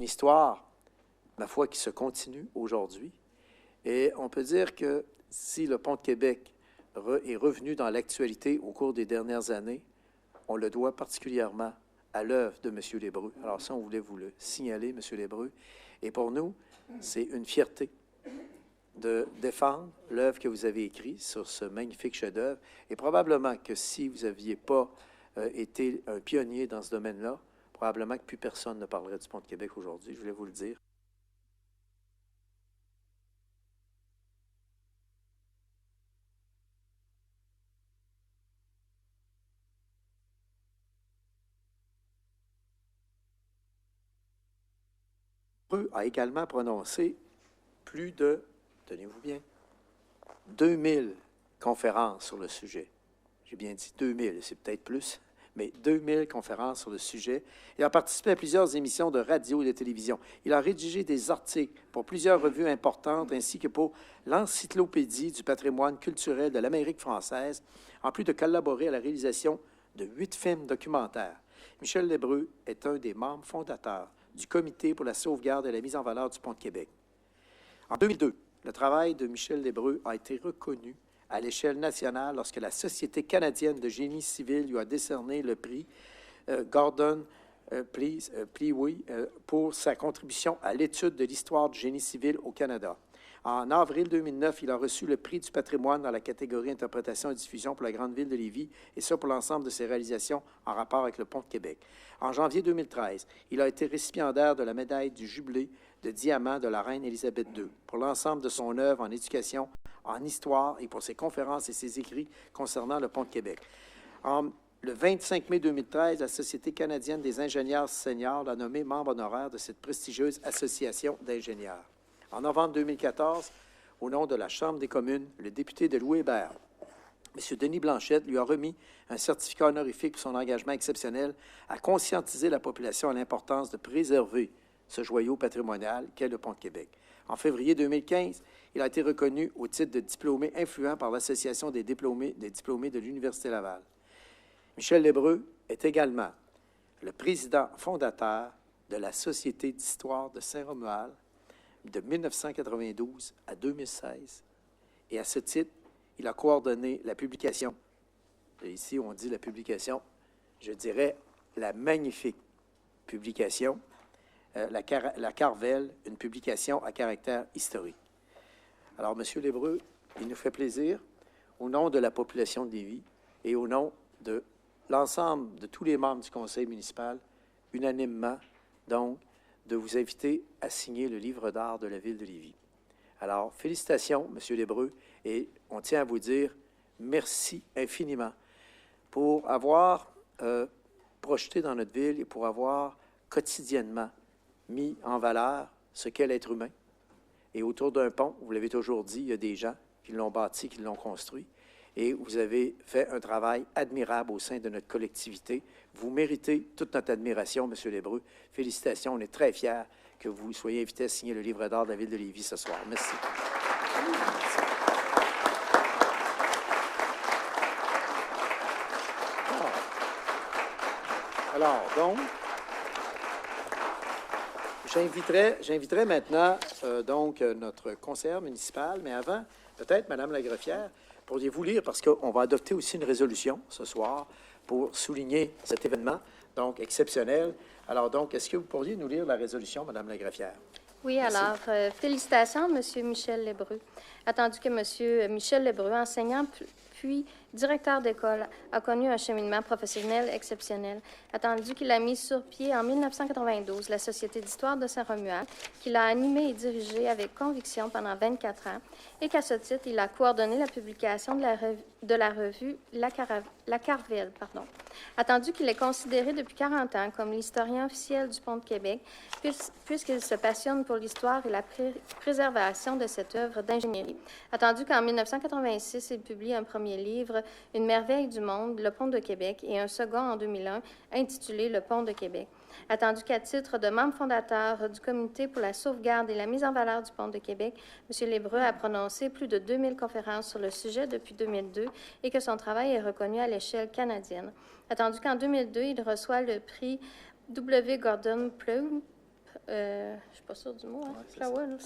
une histoire, ma foi, qui se continue aujourd'hui. Et on peut dire que si le Pont de Québec est revenu dans l'actualité au cours des dernières années, on le doit particulièrement à l'œuvre de M. Lébreux. Alors ça, on voulait vous le signaler, M. Lébreux. Et pour nous, c'est une fierté de défendre l'œuvre que vous avez écrite sur ce magnifique chef-d'œuvre. Et probablement que si vous n'aviez pas été un pionnier dans ce domaine-là, probablement que plus personne ne parlerait du Pont de Québec aujourd'hui, je voulais vous le dire. A également prononcé plus de, tenez-vous bien, 2000 conférences sur le sujet. J'ai bien dit 2000, c'est peut-être plus, mais 2000 conférences sur le sujet. Il a participé à plusieurs émissions de radio et de télévision. Il a rédigé des articles pour plusieurs revues importantes ainsi que pour l'Encyclopédie du patrimoine culturel de l'Amérique française, en plus de collaborer à la réalisation de 8 films documentaires. Michel Lébreux est un des membres fondateurs du Comité pour la sauvegarde et la mise en valeur du Pont de Québec. En 2002, le travail de Michel Lébreux a été reconnu à l'échelle nationale lorsque la Société canadienne de génie civil lui a décerné le prix Gordon Plewy pour sa contribution à l'étude de l'histoire du génie civil au Canada. En avril 2009, il a reçu le prix du patrimoine dans la catégorie Interprétation et diffusion pour la grande ville de Lévis, et ça pour l'ensemble de ses réalisations en rapport avec le Pont de Québec. En janvier 2013, il a été récipiendaire de la médaille du Jubilé de diamant de la reine Élisabeth II pour l'ensemble de son œuvre en éducation, en histoire et pour ses conférences et ses écrits concernant le Pont de Québec. Le 25 mai 2013, la Société canadienne des ingénieurs seniors l'a nommé membre honoraire de cette prestigieuse association d'ingénieurs. En novembre 2014, au nom de la Chambre des communes, le député de Louis-Hébert, M. Denis Blanchette, lui a remis un certificat honorifique pour son engagement exceptionnel à conscientiser la population à l'importance de préserver ce joyau patrimonial qu'est le Pont de Québec. En février 2015, il a été reconnu au titre de diplômé influent par l'Association des diplômés de l'Université Laval. Michel Lébreux est également le président fondateur de la Société d'histoire de Saint-Romuald de 1992 à 2016. Et à ce titre, il a coordonné la publication, et ici on dit la publication, je dirais la magnifique publication, la Carvelle, une publication à caractère historique. Alors, M. Lébreux, il nous fait plaisir, au nom de la population de Lévis et au nom de l'ensemble de tous les membres du conseil municipal, unanimement, donc, de vous inviter à signer le livre d'art de la ville de Lévis. Alors, félicitations, M. Lébreux, et on tient à vous dire merci infiniment pour avoir projeté dans notre ville et pour avoir quotidiennement mis en valeur ce qu'est l'être humain. Et autour d'un pont, vous l'avez toujours dit, il y a des gens qui l'ont bâti, qui l'ont construit, et vous avez fait un travail admirable au sein de notre collectivité. Vous méritez toute notre admiration, M. Lébreux. Félicitations, on est très fiers que vous soyez invité à signer le livre d'art de la ville de Lévis ce soir. Merci. Alors donc, j'inviterai maintenant notre conseillère municipale, mais avant, peut-être, Mme la greffière, pourriez-vous lire, parce qu'on va adopter aussi une résolution ce soir pour souligner cet événement, donc exceptionnel. Alors donc, est-ce que vous pourriez nous lire la résolution, Mme la greffière? Oui, alors, félicitations, M. Michel Lébreux. Attendu que M. Michel Lébreux, enseignant puis directeur d'école, a connu un cheminement professionnel exceptionnel. Attendu qu'il a mis sur pied en 1992 la Société d'histoire de Saint-Romuald, qu'il a animée et dirigée avec conviction pendant 24 ans, et qu'à ce titre, il a coordonné la publication de la revue La Carvelle. Attendu qu'il est considéré depuis 40 ans comme l'historien officiel du Pont de Québec, puisqu'il se passionne pour l'histoire et la préservation de cette œuvre d'ingénierie. Attendu qu'en 1986, il publie un premier livre, Une merveille du monde, Le Pont de Québec, et un second en 2001, intitulé Le Pont de Québec. Attendu qu'à titre de membre fondateur du Comité pour la sauvegarde et la mise en valeur du Pont de Québec, M. Lébreux a prononcé plus de 2000 conférences sur le sujet depuis 2002 et que son travail est reconnu à l'échelle canadienne. Attendu qu'en 2002, il reçoit le prix W. Gordon je suis pas sûre du mot, hein, Flowers.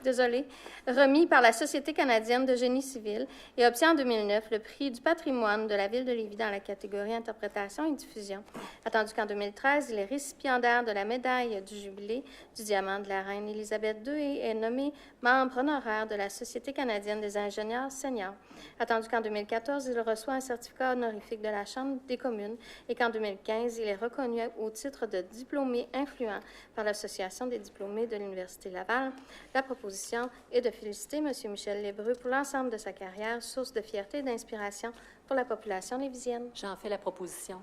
Désolée, remis par la Société canadienne de génie civil et obtient en 2009 le prix du patrimoine de la ville de Lévis dans la catégorie interprétation et diffusion. Attendu qu'en 2013, il est récipiendaire de la médaille du jubilé du diamant de la reine Élisabeth II et est nommé membre honoraire de la Société canadienne des ingénieurs seniors. Attendu qu'en 2014, il reçoit un certificat honorifique de la Chambre des communes et qu'en 2015, il est reconnu au titre de diplômé influent par l'Association des diplômés de l'Université Laval. La proposition est de féliciter M. Michel Lébreux pour l'ensemble de sa carrière, source de fierté et d'inspiration pour la population lévisienne. J'en fais la proposition.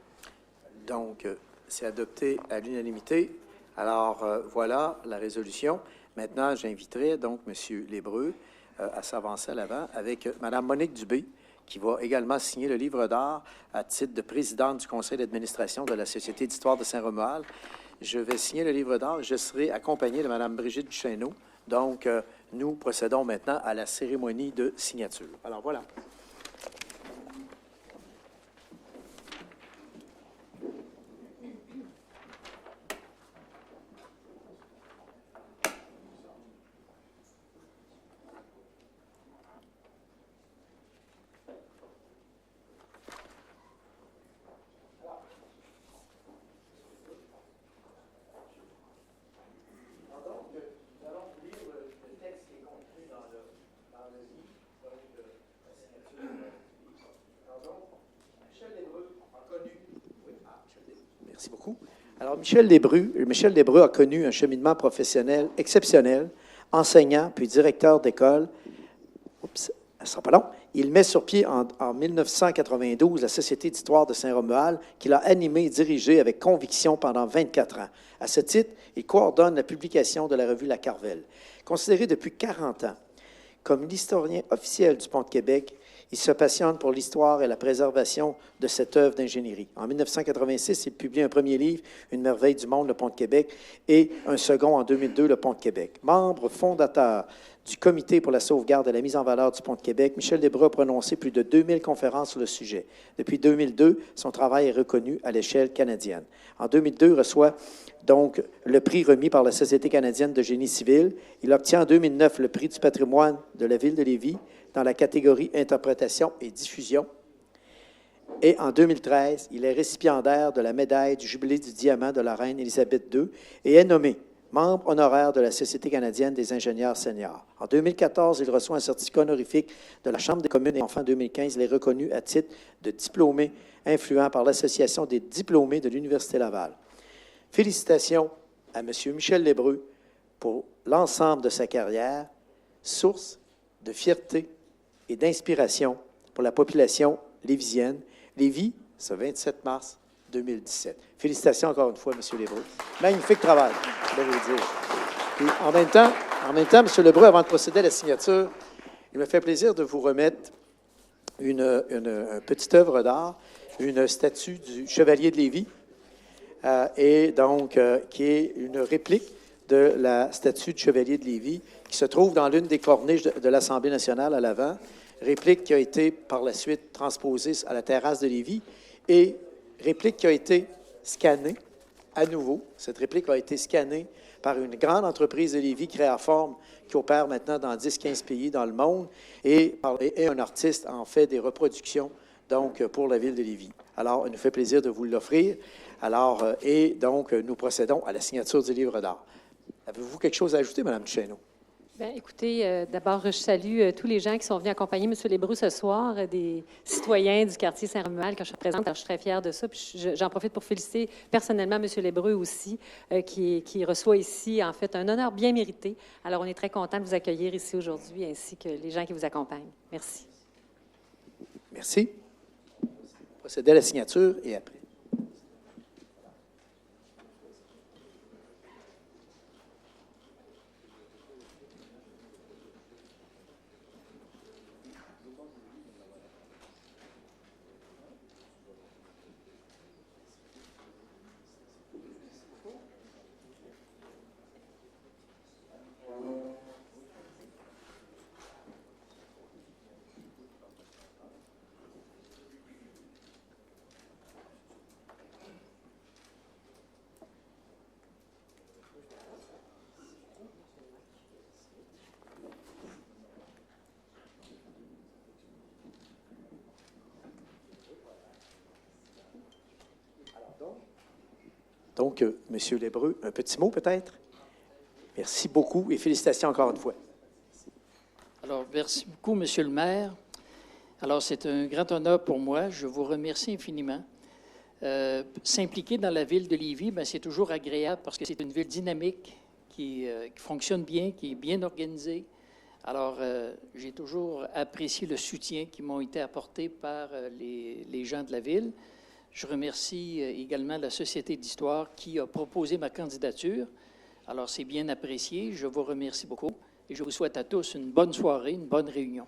Donc, c'est adopté à l'unanimité. Alors, voilà la résolution. Maintenant, j'inviterai donc M. Lébreux à s'avancer à l'avant avec Mme Monique Dubé, qui va également signer le livre d'art à titre de présidente du conseil d'administration de la Société d'histoire de Saint-Romuald. Je vais signer le livre d'art. Je serai accompagné de Mme Brigitte Duchesneau. Donc, nous procédons maintenant à la cérémonie de signature. Alors, voilà. Merci beaucoup. Alors, Michel Lébreux a connu un cheminement professionnel exceptionnel, enseignant puis directeur d'école. Oups, ça ne sera pas long. Il met sur pied en 1992 la Société d'histoire de Saint-Romuald, qu'il a animée et dirigée avec conviction pendant 24 ans. À ce titre, il coordonne la publication de la revue La Carvelle. Considéré depuis 40 ans comme l'historien officiel du Pont de Québec, il se passionne pour l'histoire et la préservation de cette œuvre d'ingénierie. En 1986, il publie un premier livre, Une merveille du monde, le Pont de Québec, et un second en 2002, le Pont de Québec. Membre fondateur du Comité pour la sauvegarde et la mise en valeur du Pont de Québec, Michel Lébreux a prononcé plus de 2000 conférences sur le sujet. Depuis 2002, son travail est reconnu à l'échelle canadienne. En 2002, il reçoit donc le prix remis par la Société canadienne de génie civil. Il obtient en 2009 le prix du patrimoine de la ville de Lévis dans la catégorie interprétation et diffusion. Et en 2013, il est récipiendaire de la médaille du jubilé du diamant de la reine Élisabeth II et est nommé membre honoraire de la Société canadienne des ingénieurs seniors. En 2014, il reçoit un certificat honorifique de la Chambre des communes et enfin en 2015, il est reconnu à titre de diplômé influent par l'Association des diplômés de l'Université Laval. Félicitations à M. Michel Lébreux pour l'ensemble de sa carrière, source de fierté et d'inspiration pour la population lévisienne. Lévis, ce 27 mars 2017. Félicitations encore une fois, M. Lébreux. Magnifique travail, je vais vous dire. Puis, en même temps, M. Lébreux, avant de procéder à la signature, il me fait plaisir de vous remettre une petite œuvre d'art, une statue du Chevalier de Lévis, et donc qui est une réplique de la statue du Chevalier de Lévis, qui se trouve dans l'une des corniches de l'Assemblée nationale à l'avant, réplique qui a été par la suite transposée à la terrasse de Lévis, et réplique qui a été scannée à nouveau. Cette réplique a été scannée par une grande entreprise de Lévis, Créaforme, qui opère maintenant dans 10-15 pays dans le monde, et un artiste en fait des reproductions donc pour la ville de Lévis. Alors, il nous fait plaisir de vous l'offrir. Alors, et donc, nous procédons à la signature du livre d'art. Avez-vous quelque chose à ajouter, Mme Duchesneau? Bien, écoutez, d'abord, je salue tous les gens qui sont venus accompagner M. Lébreux ce soir, des citoyens du quartier Saint-Romuald que je représente. Alors, je suis très fière de ça. Puis j'en profite pour féliciter personnellement M. Lébreux aussi, qui reçoit ici, en fait, un honneur bien mérité. Alors, on est très content de vous accueillir ici aujourd'hui, ainsi que les gens qui vous accompagnent. Merci. Merci. Procédez à la signature et après. Donc, M. Lébreux, un petit mot peut-être? Merci beaucoup et félicitations encore une fois. Alors, merci beaucoup, Monsieur le maire. Alors, c'est un grand honneur pour moi. Je vous remercie infiniment. S'impliquer dans la ville de Lévis, bien, c'est toujours agréable parce que c'est une ville dynamique qui fonctionne bien, qui est bien organisée. Alors, j'ai toujours apprécié le soutien qui m'ont été apportés par les gens de la ville. Je remercie également la Société d'histoire qui a proposé ma candidature. Alors, c'est bien apprécié. Je vous remercie beaucoup et je vous souhaite à tous une bonne soirée, une bonne réunion.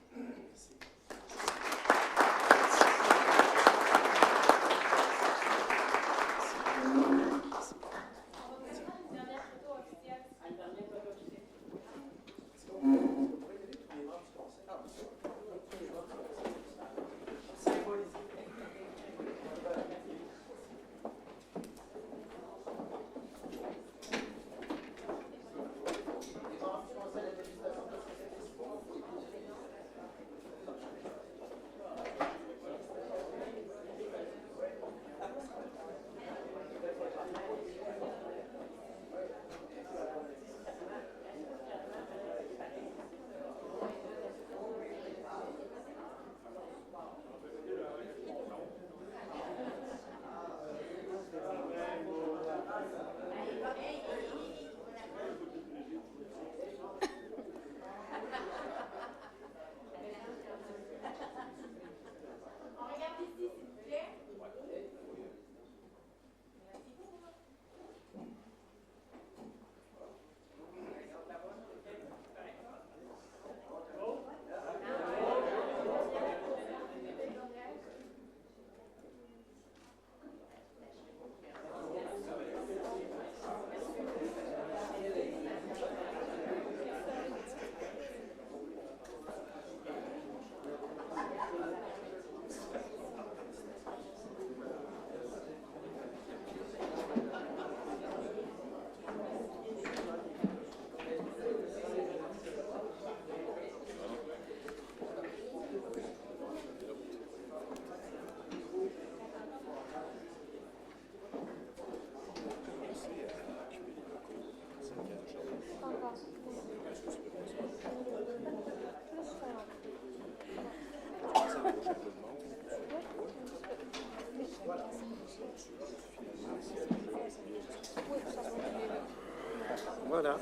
Voilà.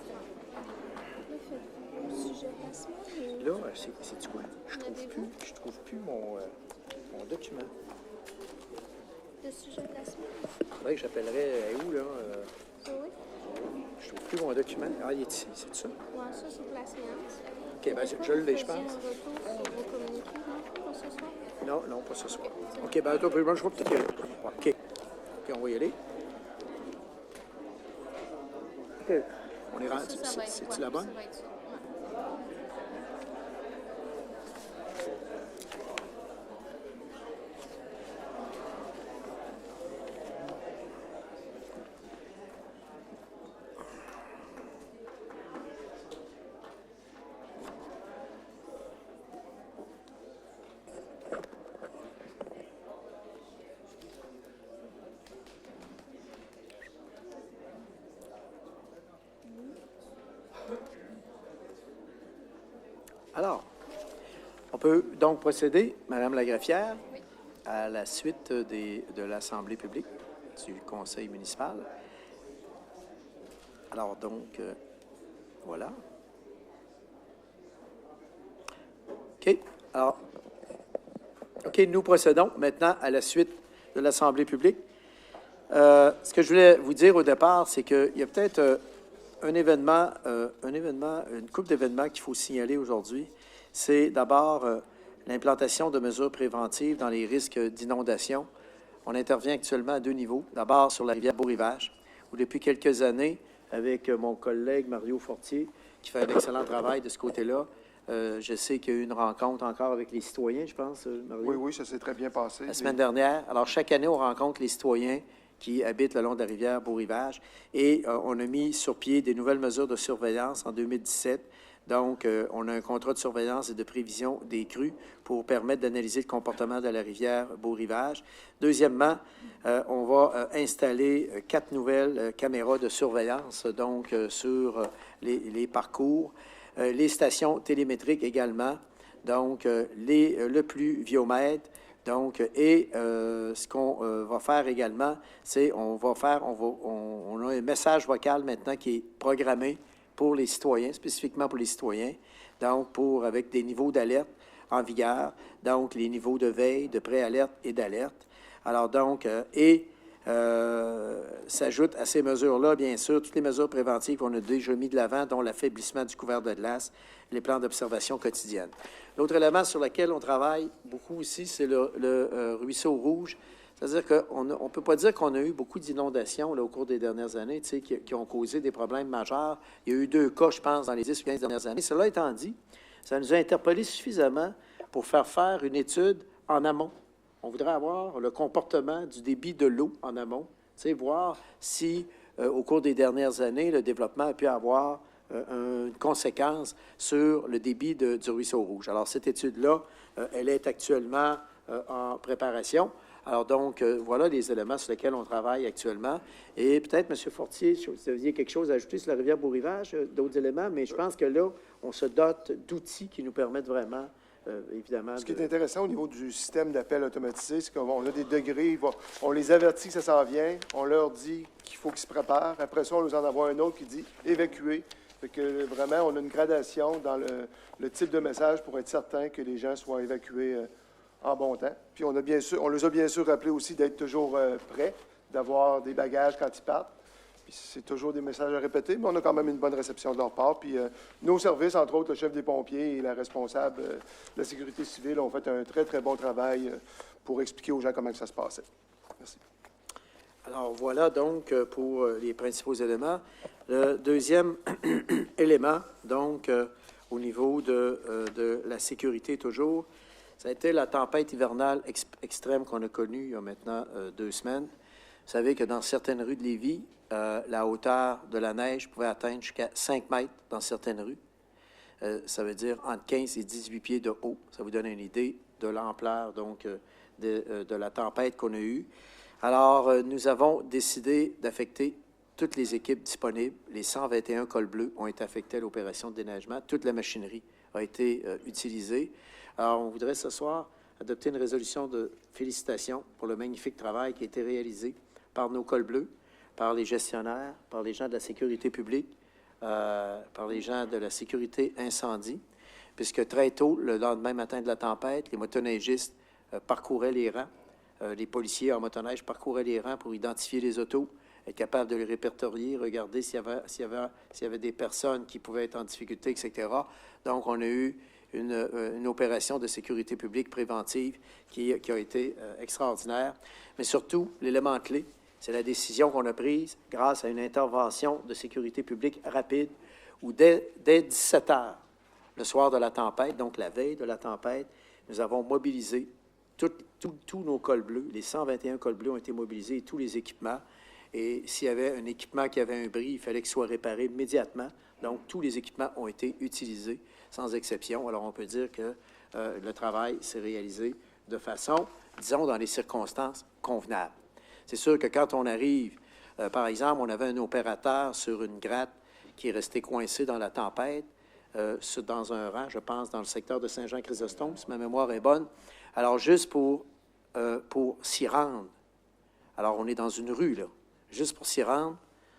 Là, c'est quoi? Je trouve plus mon document. Le sujet de la semaine? Faudrait que j'appellerais où, là? Oui. Je trouve plus mon document. Ah, il est ici, c'est ça? Oui, ça, c'est pour la séance. OK, bien, je l'ai, je pense. Un retour sur vos communiqués, non, pour ce soir? Non, pas ce soir. OK, bien, attends, je vais peut-être y aller. OK. OK, on va y aller. OK. On est rendu. C'est-tu la bonne? Ça va être ça. Alors, on peut donc procéder, Madame la greffière, à la suite de l'Assemblée publique du Conseil municipal. Alors donc, voilà. OK. Alors, OK, nous procédons maintenant à la suite de l'Assemblée publique. Ce que je voulais vous dire au départ, c'est qu'il y a peut-être une couple d'événements qu'il faut signaler aujourd'hui. C'est d'abord l'implantation de mesures préventives dans les risques d'inondation. On intervient actuellement à 2 niveaux. D'abord sur la rivière Beau-Rivage, où depuis quelques années, avec mon collègue Mario Fortier, qui fait un excellent travail de ce côté-là, je sais qu'il y a eu une rencontre encore avec les citoyens, je pense, Mario. Oui, ça s'est très bien passé. La semaine dernière. Alors, chaque année, on rencontre les citoyens qui habitent le long de la rivière Beau-Rivage. Et on a mis sur pied des nouvelles mesures de surveillance en 2017. Donc, on a un contrat de surveillance et de prévision des crues pour permettre d'analyser le comportement de la rivière Beau-Rivage. Deuxièmement, on va installer 4 nouvelles caméras de surveillance, donc sur les parcours, les stations télémétriques également, donc le pluviomètre. Donc, et ce qu'on va faire également, c'est on a un message vocal maintenant qui est programmé pour les citoyens, spécifiquement pour les citoyens, donc avec des niveaux d'alerte en vigueur, donc les niveaux de veille, de préalerte et d'alerte. Alors donc, s'ajoutent à ces mesures-là, bien sûr, toutes les mesures préventives qu'on a déjà mis de l'avant, dont l'affaiblissement du couvert de glace, les plans d'observation quotidienne. L'autre élément sur lequel on travaille beaucoup aussi, c'est le ruisseau rouge. C'est-à-dire qu'on ne peut pas dire qu'on a eu beaucoup d'inondations au cours des dernières années, qui ont causé des problèmes majeurs. Il y a eu 2 cas, je pense, dans les 10 ou 15 dernières années. Cela étant dit, ça nous a interpellés suffisamment pour faire une étude en amont. On voudrait avoir le comportement du débit de l'eau en amont, voir si, au cours des dernières années, le développement a pu avoir une conséquence sur le débit du ruisseau rouge. Alors, cette étude-là, elle est actuellement en préparation. Alors donc, voilà les éléments sur lesquels on travaille actuellement. Et peut-être, M. Fortier, si vous aviez quelque chose à ajouter sur la rivière Beau-Rivage, d'autres éléments, mais je pense que là, on se dote d'outils qui nous permettent vraiment, évidemment... Ce qui est intéressant au niveau du système d'appel automatisé, c'est qu'on a des degrés, on les avertit que ça s'en vient, on leur dit qu'il faut qu'ils se préparent. Après ça, on nous en envoie un autre qui dit « évacuer ». Fait que vraiment, on a une gradation dans le type de message pour être certain que les gens soient évacués en bon temps. Puis on les a bien sûr rappelés aussi d'être toujours prêts, d'avoir des bagages quand ils partent. Puis c'est toujours des messages à répéter, mais on a quand même une bonne réception de leur part. Puis nos services, entre autres, le chef des pompiers et la responsable de la sécurité civile, ont fait un très, très bon travail pour expliquer aux gens comment ça se passait. Merci. Alors, voilà donc pour les principaux éléments. Le deuxième élément, donc, au niveau de la sécurité toujours, ça a été la tempête hivernale extrême qu'on a connue il y a maintenant 2 semaines. Vous savez que dans certaines rues de Lévis, la hauteur de la neige pouvait atteindre jusqu'à 5 mètres dans certaines rues. Ça veut dire entre 15 et 18 pieds de haut. Ça vous donne une idée de l'ampleur, donc, de la tempête qu'on a eue. Alors, nous avons décidé d'affecter toutes les équipes disponibles. Les 121 cols bleus ont été affectés à l'opération de déneigement. Toute la machinerie a été utilisée. Alors, on voudrait ce soir adopter une résolution de félicitations pour le magnifique travail qui a été réalisé par nos cols bleus, par les gestionnaires, par les gens de la sécurité publique, par les gens de la sécurité incendie, puisque très tôt, le lendemain matin de la tempête, les motoneigistes parcouraient les rangs. Les policiers en motoneige parcouraient les rangs pour identifier les autos, être capables de les répertorier, regarder s'il y avait des personnes qui pouvaient être en difficulté, etc. Donc, on a eu une opération de sécurité publique préventive qui a été extraordinaire. Mais surtout, l'élément clé, c'est la décision qu'on a prise grâce à une intervention de sécurité publique rapide où dès 17 heures, le soir de la tempête, donc la veille de la tempête, nous avons mobilisé tous nos cols bleus. Les 121 cols bleus ont été mobilisés, tous les équipements. Et s'il y avait un équipement qui avait un bris, il fallait qu'il soit réparé immédiatement. Donc, tous les équipements ont été utilisés, sans exception. Alors, on peut dire que le travail s'est réalisé de façon, disons, dans les circonstances convenables. C'est sûr que quand on arrive, par exemple, on avait un opérateur sur une gratte qui est resté coincé dans la tempête, dans un rang, je pense, dans le secteur de Saint-Jean-Chrysostome, si ma mémoire est bonne. Alors, juste pour s'y rendre, alors on est dans une rue, là, juste pour s'y rendre,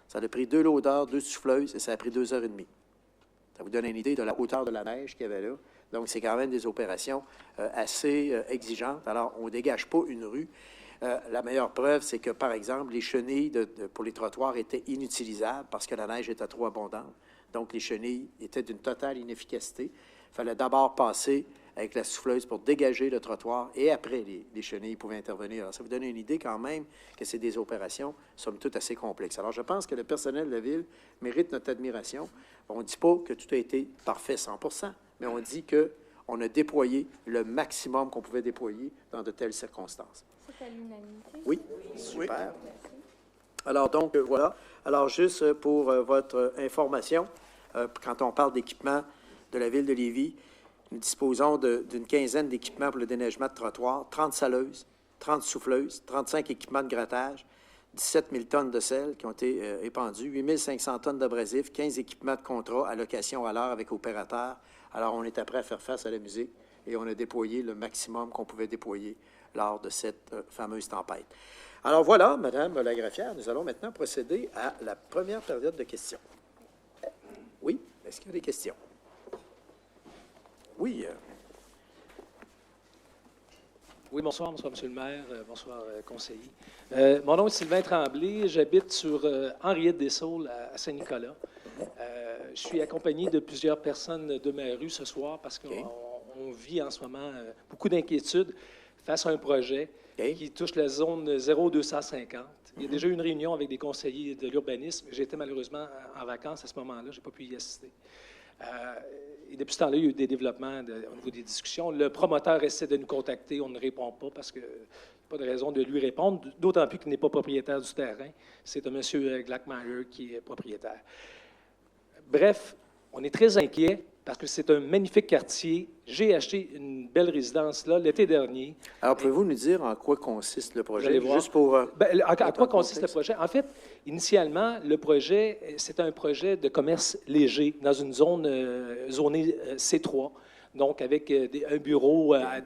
ça a pris 2 loaders, 2 souffleuses, et ça a pris 2 heures et demie. Ça vous donne une idée de la hauteur de la neige qu'il y avait là. Donc, c'est quand même des opérations assez exigeantes. Alors, on ne dégage pas une rue. La meilleure preuve, c'est que, par exemple, les chenilles pour les trottoirs étaient inutilisables parce que la neige était trop abondante. Donc, les chenilles étaient d'une totale inefficacité. Il fallait d'abord passer avec la souffleuse pour dégager le trottoir et après, les chenilles pouvaient intervenir. Alors, ça vous donne une idée quand même que c'est des opérations, somme toute, assez complexes. Alors, je pense que le personnel de la Ville mérite notre admiration. On ne dit pas que tout a été parfait 100%, mais on dit qu'on a déployé le maximum qu'on pouvait déployer dans de telles circonstances. C'est à l'unanimité? Oui, super. Alors, donc, voilà. Alors, juste pour votre information, quand on parle d'équipement de la Ville de Lévis, nous disposons d'une quinzaine d'équipements pour le déneigement de trottoirs, 30 saleuses, 30 souffleuses, 35 équipements de grattage, 17 000 tonnes de sel qui ont été épandues, 8 500 tonnes d'abrasifs, 15 équipements de contrat à location à l'heure avec opérateur. Alors, on est prêt à faire face à la musique et on a déployé le maximum qu'on pouvait déployer lors de cette fameuse tempête. Alors voilà, Madame la greffière, nous allons maintenant procéder à la première période de questions. Oui, est-ce qu'il y a des questions? Oui. Oui, bonsoir, Monsieur le maire, bonsoir, conseiller. Mon nom est Sylvain Tremblay, j'habite sur Henriette-des-Saules à Saint-Nicolas. Je suis accompagné de plusieurs personnes de ma rue ce soir parce qu'on vit en ce moment beaucoup d'inquiétudes face à un projet qui touche la zone 0250. Il y a déjà eu une réunion avec des conseillers de l'urbanisme. J'étais malheureusement en vacances à ce moment-là, je n'ai pas pu y assister. Et depuis ce temps-là, il y a eu des développements au niveau des discussions. Le promoteur essaie de nous contacter, on ne répond pas parce qu'il n'y a pas de raison de lui répondre, d'autant plus qu'il n'est pas propriétaire du terrain. C'est un monsieur Glackmeyer qui est propriétaire. Bref, on est très inquiet parce que c'est un magnifique quartier. J'ai acheté une belle résidence là l'été dernier. Alors, pouvez-vous nous dire en quoi consiste le projet? Vous allez voir. Juste pour... à quoi consiste le projet? En fait, initialement, le projet, c'était un projet de commerce léger dans une zone zonée C3, donc avec un bureau à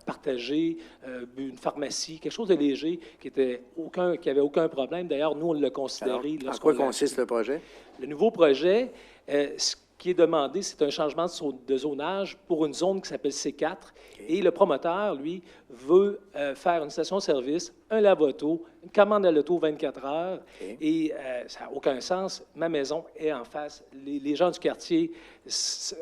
partager, une pharmacie, quelque chose de léger qui avait aucun problème. D'ailleurs, nous, on l'a considéré. Alors, en quoi consiste le projet? Le nouveau projet, ce qui est demandé, c'est un changement de zonage pour une zone qui s'appelle C4. Okay. Et le promoteur, lui, veut faire une station-service, un lave-auto, une commande à l'auto 24 heures. Okay. Et ça n'a aucun sens. Ma maison est en face. Les gens du quartier,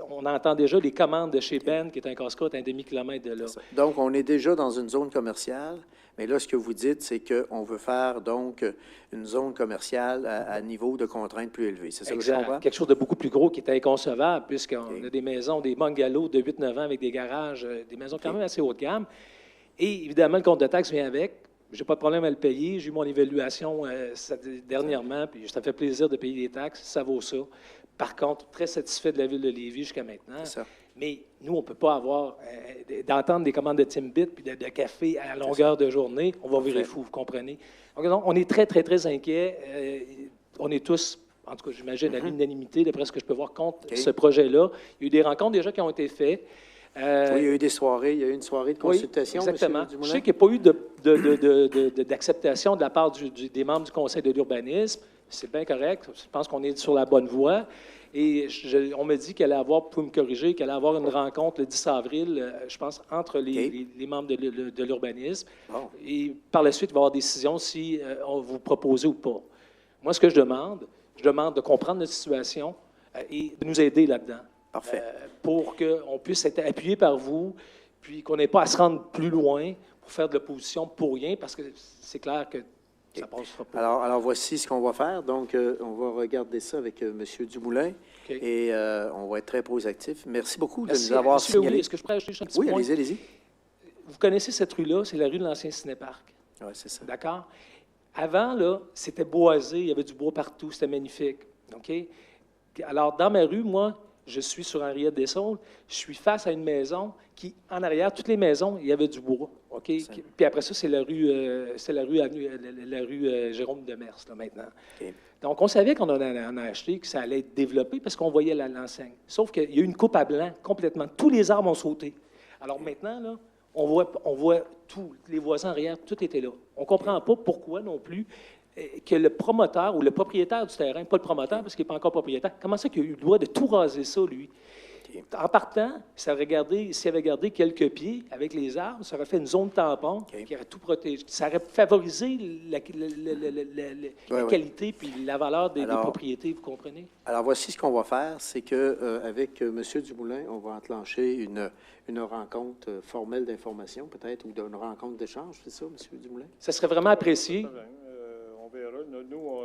on entend déjà les commandes de chez Ben, qui est un casse-croûte à un demi-kilomètre de là. Donc, on est déjà dans une zone commerciale. Mais là, ce que vous dites, c'est qu'on veut faire donc une zone commerciale à niveau de contraintes plus élevé. C'est ça que je comprends? Quelque chose de beaucoup plus gros qui est inconcevable, puisqu'on a des maisons, des bungalows de 8-9 ans avec des garages, des maisons quand même assez haut de gamme. Et évidemment, le compte de taxe vient avec. Je n'ai pas de problème à le payer. J'ai eu mon évaluation dernièrement, puis ça fait plaisir de payer des taxes. Ça vaut ça. Par contre, très satisfait de la ville de Lévis jusqu'à maintenant. C'est ça. Mais nous, on ne peut pas avoir d'entendre des commandes de Timbit puis de café à longueur de journée. On va virer fou, vous comprenez? Donc, on est très, très, très inquiets. On est tous, en tout cas, j'imagine, à l'unanimité, d'après ce que je peux voir, contre ce projet-là. Il y a eu des rencontres déjà qui ont été faites. Oui, il y a eu des soirées. Il y a eu une soirée de consultation. Oui, exactement. Je sais qu'il n'y a pas eu d'acceptation de la part des membres du Conseil de l'urbanisme. C'est bien correct. Je pense qu'on est sur la bonne voie. Et on me dit qu'elle allait avoir, pour me corriger, qu'elle allait avoir une rencontre le 10 avril, je pense, entre les membres de l'urbanisme. Bon. Et par la suite, il va y avoir des décisions si on vous propose ou pas. Moi, ce que je demande de comprendre notre situation et de nous aider là-dedans. Parfait. Pour qu'on puisse être appuyé par vous, puis qu'on n'ait pas à se rendre plus loin pour faire de l'opposition pour rien, parce que c'est clair que ça passera pas. Alors, voici ce qu'on va faire. Donc, on va regarder ça avec M. Dumoulin et on va être très proactifs. Merci beaucoup de nous avoir signalé. Est-ce que je pourrais ajouter juste un petit point? Oui, allez-y. Vous connaissez cette rue-là, c'est la rue de l'ancien Cinéparc. Oui, c'est ça. D'accord? Avant, là, c'était boisé, il y avait du bois partout, c'était magnifique. OK? Alors, dans ma rue, moi, je suis sur Henriette-des-Saules, je suis face à une maison qui, en arrière, toutes les maisons, il y avait du bois. OK? Puis après ça, c'est la rue Jérôme Demers, là, maintenant. Okay. Donc, on savait qu'on en a acheté, que ça allait être développé parce qu'on voyait l'enseigne. Sauf qu'il y a eu une coupe à blanc complètement. Tous les arbres ont sauté. Alors maintenant, là, on voit tous les voisins arrière, tout était là. On ne comprend pas pourquoi non plus que le promoteur ou le propriétaire du terrain, pas le promoteur parce qu'il n'est pas encore propriétaire, comment ça qu'il a eu le droit de tout raser ça, lui? En partant, s'il avait gardé quelques pieds avec les arbres, ça aurait fait une zone tampon qui aurait tout protégé. Ça aurait favorisé la qualité puis la valeur des propriétés, vous comprenez? Alors, voici ce qu'on va faire, c'est qu'avec M. Dumoulin, on va enclencher une rencontre formelle d'information, peut-être, ou une rencontre d'échange, c'est ça, M. Dumoulin? Ça serait vraiment apprécié. On verra. Nous,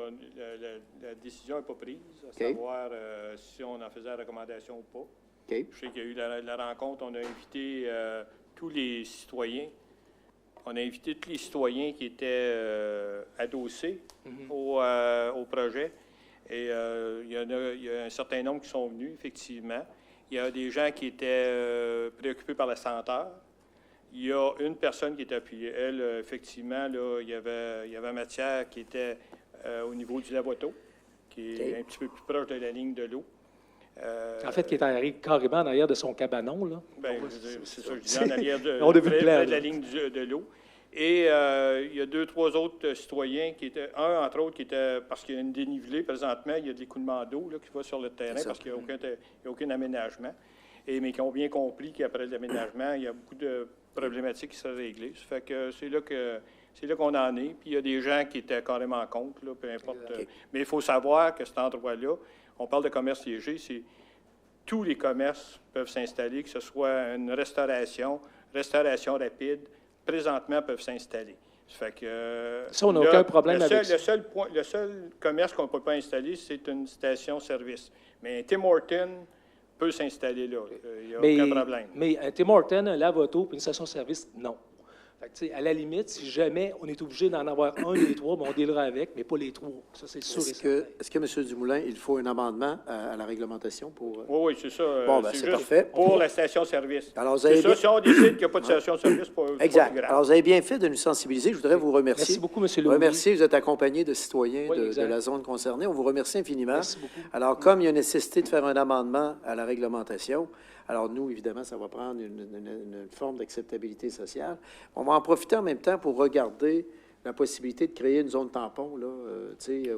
la décision n'est pas prise, à savoir si on en faisait la recommandation ou pas. Je sais qu'il y a eu la rencontre, on a invité tous les citoyens on a invité tous les citoyens qui étaient adossés au projet. Et il y a un certain nombre qui sont venus, effectivement. Il y a des gens qui étaient préoccupés par la senteur. Il y a une personne qui était appuyée. Elle, effectivement, là, il y avait matière qui était au niveau du lavoto, qui est un petit peu plus proche de la ligne de l'eau. En fait, qui est carrément en arrière de son cabanon, là. Bien, c'est ça, je disais, en arrière On a vu le plan, de la ligne de l'eau. Et il y a 2-3 autres citoyens qui étaient, un, entre autres, qui était, parce qu'il y a une dénivelée présentement, il y a des coulements d'eau là, qui vont sur le terrain parce qu'il n'y a aucun aménagement. Mais qui ont bien compris qu'après l'aménagement, il y a beaucoup de problématiques qui seraient réglées. Ça fait que c'est là qu'on en est. Puis il y a des gens qui étaient carrément contre, là, peu importe. Mais il faut savoir que cet endroit-là, on parle de commerce léger, c'est tous les commerces peuvent s'installer, que ce soit une restauration rapide, présentement peuvent s'installer. Ça fait que, ça, on n'a aucun problème avec ça. Le seul commerce qu'on ne peut pas installer, c'est une station-service. Mais Tim Hortons peut s'installer là. Il n'y a aucun problème. Mais Tim Hortons, un lave-auto puis une station-service, non. Fait que, à la limite, si jamais on est obligé d'en avoir un des trois, on dealera avec, mais pas les trois. Ça, c'est sûr et certain. Est-ce que, M. Dumoulin, il faut un amendement à la réglementation pour... Oui, c'est ça. Bon, ben, c'est parfait. Pour la station-service. Alors, c'est ça, si on décide qu'il n'y a pas de station-service, pas exact. Pas grave. Alors, vous avez bien fait de nous sensibiliser. Je voudrais vous remercier. Merci beaucoup, M. Louis. Remercier, vous êtes accompagné de citoyens Oui, de la zone concernée. On vous remercie infiniment. Merci beaucoup. Alors, comme il y a nécessité de faire un amendement à la réglementation, alors nous, évidemment, ça va prendre une forme d'acceptabilité sociale. On va en profiter en même temps pour regarder la possibilité de créer une zone tampon, là,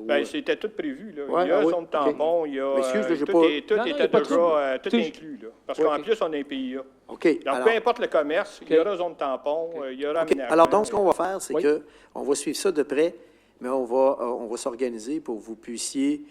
Bien, c'était tout prévu, là. Ouais, il y a une zone tampon, il y a... Excuse, là, tout pas... était déjà tout inclus, là. Parce qu'en plus, on a un PIA. OK. Donc, alors, peu importe le commerce, il y aura zone tampon, il y aura aménagement. Alors, donc, ce qu'on va faire, c'est que on va suivre ça de près, mais on va s'organiser pour que vous puissiez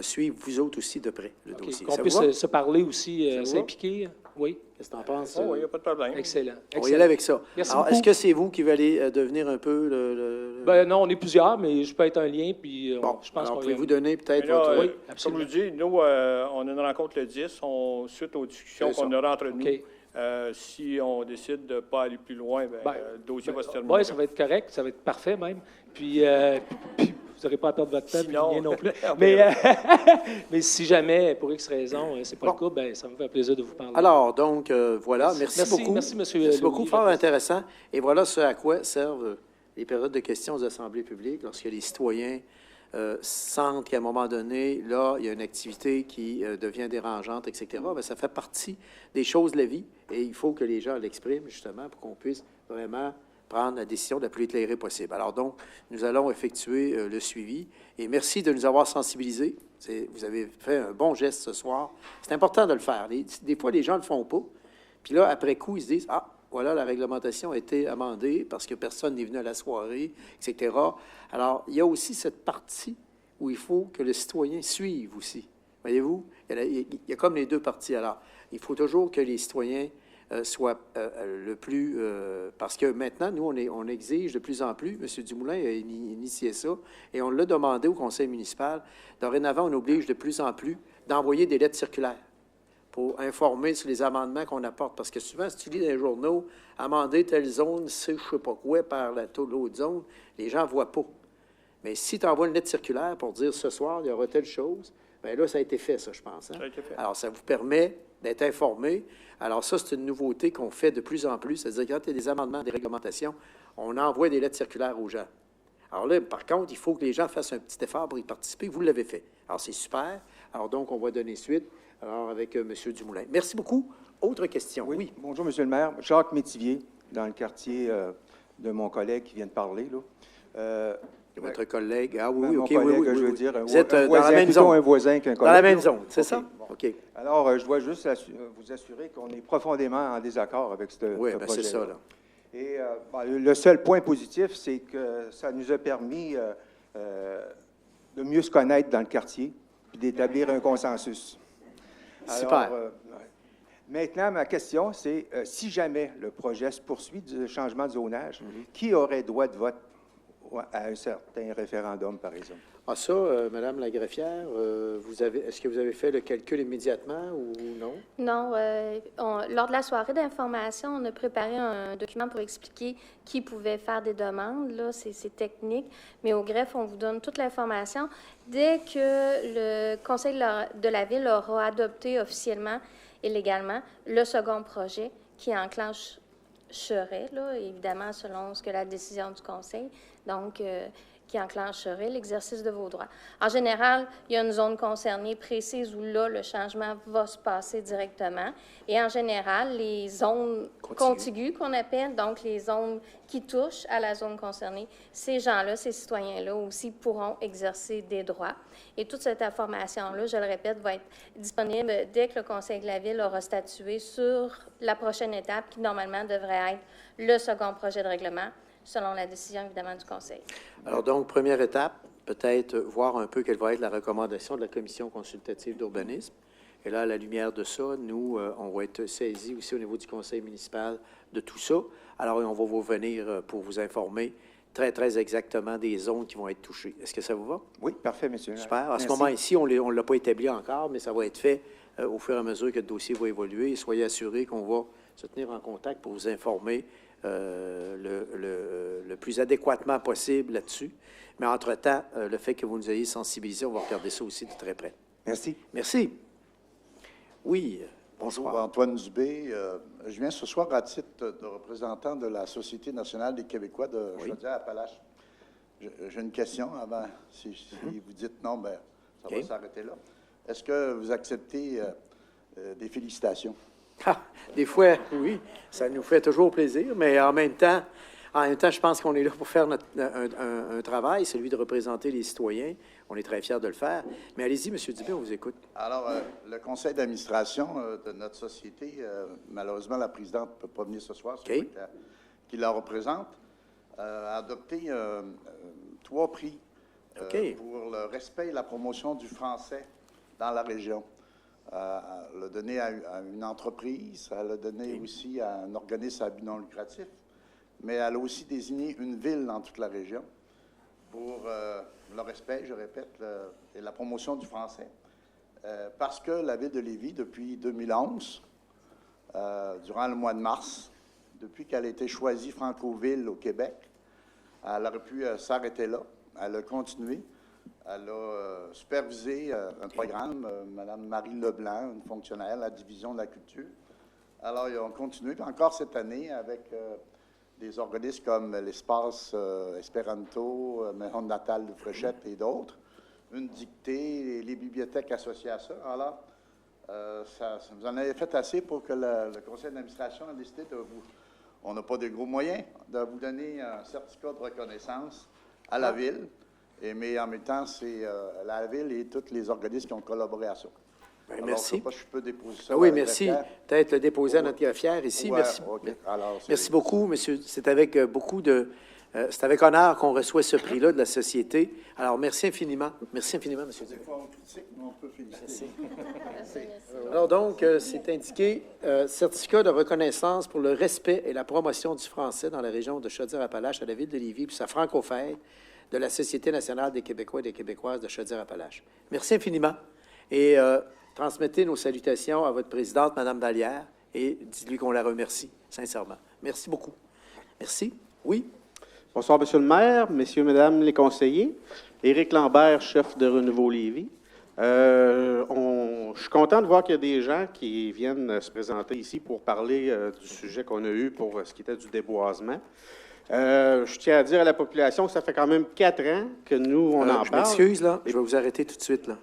suivre, vous autres aussi, de près, le dossier. Qu'on puisse se parler aussi, s'impliquer. Oui. Qu'est-ce que tu en penses? Oui, il n'y a pas de problème. Excellent. On va y aller avec ça. Merci alors, beaucoup. est-ce que c'est vous qui allez devenir un peu le... Ben non, on est plusieurs, mais je peux être un lien, puis Bon, je pense alors qu'on pouvez-vous donner peut-être Mais là, votre... Oui, comme absolument. je vous dis, nous, on a une rencontre le 10, suite aux discussions C'est qu'on aura entre nous. OK. Si on décide de ne pas aller plus loin, le dossier va se terminer. Oui, ça va être correct, ça va être parfait même. Puis vous n'aurez pas à perdre votre temps, puis Sinon- le mien non plus. Mais si jamais, pour X raison, c'est pas le cas, ben ça me fait plaisir de vous parler. Alors, donc, voilà, merci beaucoup. Merci, monsieur Merci beaucoup, Louis. fort intéressant. Et voilà ce à quoi servent les périodes de questions aux assemblées publiques, lorsque les citoyens sentent qu'à un moment donné, là, il y a une activité qui devient dérangeante, etc. Bien, ça fait partie des choses de la vie, et il faut que les gens l'expriment, justement, pour qu'on puisse vraiment prendre la décision la plus éclairée possible. Alors donc, nous allons effectuer le suivi, et merci de nous avoir sensibilisés. Vous avez fait un bon geste ce soir. C'est important de le faire. Des fois, les gens ne le font pas. Puis là, après coup, ils se disent, « Ah, voilà, la réglementation a été amendée parce que personne n'est venu à la soirée, etc. » Alors, il y a aussi cette partie où il faut que le citoyen suive aussi. Voyez-vous? Il y a comme les deux parties. Alors, il faut toujours que les citoyens soient le plus... parce que maintenant, nous, on exige de plus en plus, M. Dumoulin a initié ça, et on l'a demandé au conseil municipal. Dorénavant, on oblige de plus en plus d'envoyer des lettres circulaires pour informer sur les amendements qu'on apporte. Parce que souvent, si tu lis dans les journaux, amender telle zone, c'est je ne sais pas quoi, par l'autre zone, les gens ne voient pas. Mais si tu envoies une lettre circulaire pour dire ce soir, il y aura telle chose, bien là, ça a été fait, ça, je pense. Hein? Ça a été fait. Alors, ça vous permet d'être informé. Alors, ça, c'est une nouveauté qu'on fait de plus en plus. C'est-à-dire, quand il y a des amendements, des réglementations, on envoie des lettres circulaires aux gens. Alors là, par contre, il faut que les gens fassent un petit effort pour y participer. Vous l'avez fait. Alors, c'est super. Alors, donc, on va donner suite alors avec M. Dumoulin. Merci beaucoup. Autre question? Oui. Bonjour, Monsieur le maire. Jacques Métivier, dans le quartier de mon collègue qui vient de parler. Là. Votre collègue? Ah oui, mon OK, collègue, oui. je veux dire, Vous êtes un dans la voisin, même plutôt zone. un voisin qu'un collègue. Dans la même zone, c'est OK, ça? bon. OK. Alors, je dois juste vous assurer qu'on est profondément en désaccord avec ce Oui, ce bien, c'est ça, là. Et le seul point positif, c'est que ça nous a permis de mieux se connaître dans le quartier et d'établir un consensus. Super. Maintenant, ma question, c'est si jamais le projet se poursuit du changement de zonage, qui aurait droit de vote Ouais, à un certain référendum, par exemple. Ah, ça, Madame la greffière, est-ce que vous avez fait le calcul immédiatement ou non? Non, lors de la soirée d'information, on a préparé un document pour expliquer qui pouvait faire des demandes. Là, c'est technique, mais au greffe, on vous donne toute l'information. Dès que le Conseil de la Ville aura adopté officiellement et légalement le second projet qui enclencherait, là, évidemment, selon ce que la décision du Conseil, donc qui enclencherait l'exercice de vos droits. En général, il y a une zone concernée précise où là, le changement va se passer directement. Et en général, les zones contiguës qu'on appelle, donc les zones qui touchent à la zone concernée, ces gens-là, ces citoyens-là aussi pourront exercer des droits. Et toute cette information-là, je le répète, va être disponible dès que le Conseil de la Ville aura statué sur la prochaine étape qui, normalement, devrait être le second projet de règlement, selon la décision, évidemment, du Conseil. Alors donc, première étape, peut-être voir un peu quelle va être la recommandation de la Commission consultative d'urbanisme. Et là, à la lumière de ça, nous, on va être saisis aussi au niveau du Conseil municipal de tout ça. Alors, on va vous venir pour vous informer très, très exactement des zones qui vont être touchées. Est-ce que ça vous va? Oui, parfait, monsieur. Super. À ce Merci. moment ici, on ne l'a pas établi encore, mais ça va être fait au fur et à mesure que le dossier va évoluer. Et soyez assurés qu'on va se tenir en contact pour vous informer le plus adéquatement possible là-dessus. Mais entre-temps, le fait que vous nous ayez sensibilisés, on va regarder ça aussi de très près. Merci. Merci. Oui, Bonjour, bonsoir. Antoine Dubé. Je viens ce soir à titre de représentant de la Société nationale des Québécois de Chaudière-Appalaches. J'ai une question avant. Si vous dites non, bien, ça va s'arrêter là. Est-ce que vous acceptez des félicitations? Ah, des fois, oui, ça nous fait toujours plaisir, mais en même temps, je pense qu'on est là pour faire un travail, celui de représenter les citoyens. On est très fiers de le faire. Mais allez-y, M. Dubé, on vous écoute. Alors, le conseil d'administration de notre société, malheureusement, la présidente ne peut pas venir ce soir, c'est moi qui la représente, a adopté 3 prix pour le respect et la promotion du français dans la région. Elle l'a donné à une entreprise, elle l'a donné aussi à un organisme à but non lucratif, mais elle a aussi désigné une ville dans toute la région pour le respect, je répète, et la promotion du français. Parce que la ville de Lévis, depuis 2011, durant le mois de mars, depuis qu'elle a été choisie Francoville au Québec, elle aurait pu s'arrêter là. Elle a continué. Elle a supervisé un programme, Mme Marie Leblanc, une fonctionnaire de la division de la culture. Alors, ils ont continué. Puis encore cette année, avec des organismes comme l'Espace Espéranto, Maison natale de Fréchette et d'autres, une dictée, les bibliothèques associées à ça. Alors, vous en avez fait assez pour que le conseil d'administration a décidé de vous... On n'a pas de gros moyens, de vous donner un certificat de reconnaissance à la ville. Mais en même temps, c'est la ville et tous les organismes qui ont collaboré à ça. Bien, alors, merci. je ne sais pas si je peux déposer ça. Oui, merci. Peut-être le déposer à notre greffière ici. Ouais, Merci. OK. Alors, Merci beaucoup, monsieur. C'est avec beaucoup de... c'est avec honneur qu'on reçoit ce prix-là de la société. Alors, merci infiniment. Merci infiniment, monsieur Dubé. Des fois, on critique, mais on peut féliciter. Merci. Alors donc, c'est indiqué certificat de reconnaissance pour le respect et la promotion du français dans la région de Chaudière-Appalaches à la ville de Lévis, puis sa franco-fête de la Société nationale des Québécois et des Québécoises de Chaudière-Appalaches. Merci infiniment. Et transmettez nos salutations à votre présidente, Mme Dallière, et dites-lui qu'on la remercie, sincèrement. Merci beaucoup. Merci. Oui? Bonsoir, Monsieur le maire, messieurs, mesdames les conseillers. Éric Lambert, chef de Renouveau Lévis. Je suis content de voir qu'il y a des gens qui viennent se présenter ici pour parler du sujet qu'on a eu pour ce qui était du déboisement. Je tiens à dire à la population que ça fait quand même 4 ans que nous, on en Je parle. m'excuse, là. Je vais vous arrêter tout de suite, là.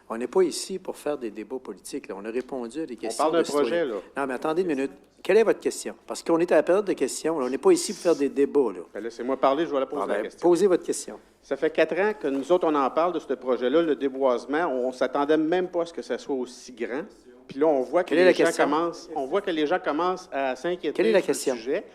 On n'est pas ici pour faire des débats politiques, là. On a répondu à des questions. On parle d'un de citoyens. projet, là. Non, mais attendez une minute. Quelle est votre question? Parce qu'on est à la période de questions. Là. On n'est pas ici pour faire des débats, là. Ben, laissez-moi parler, je vais la poser la question. Posez votre question. Ça fait 4 ans que nous autres, on en parle de ce projet-là, le déboisement. On ne s'attendait même pas à ce que ça soit aussi grand. Puis là, on voit que, les gens commencent à s'inquiéter Quelle est la sur question? le sujet.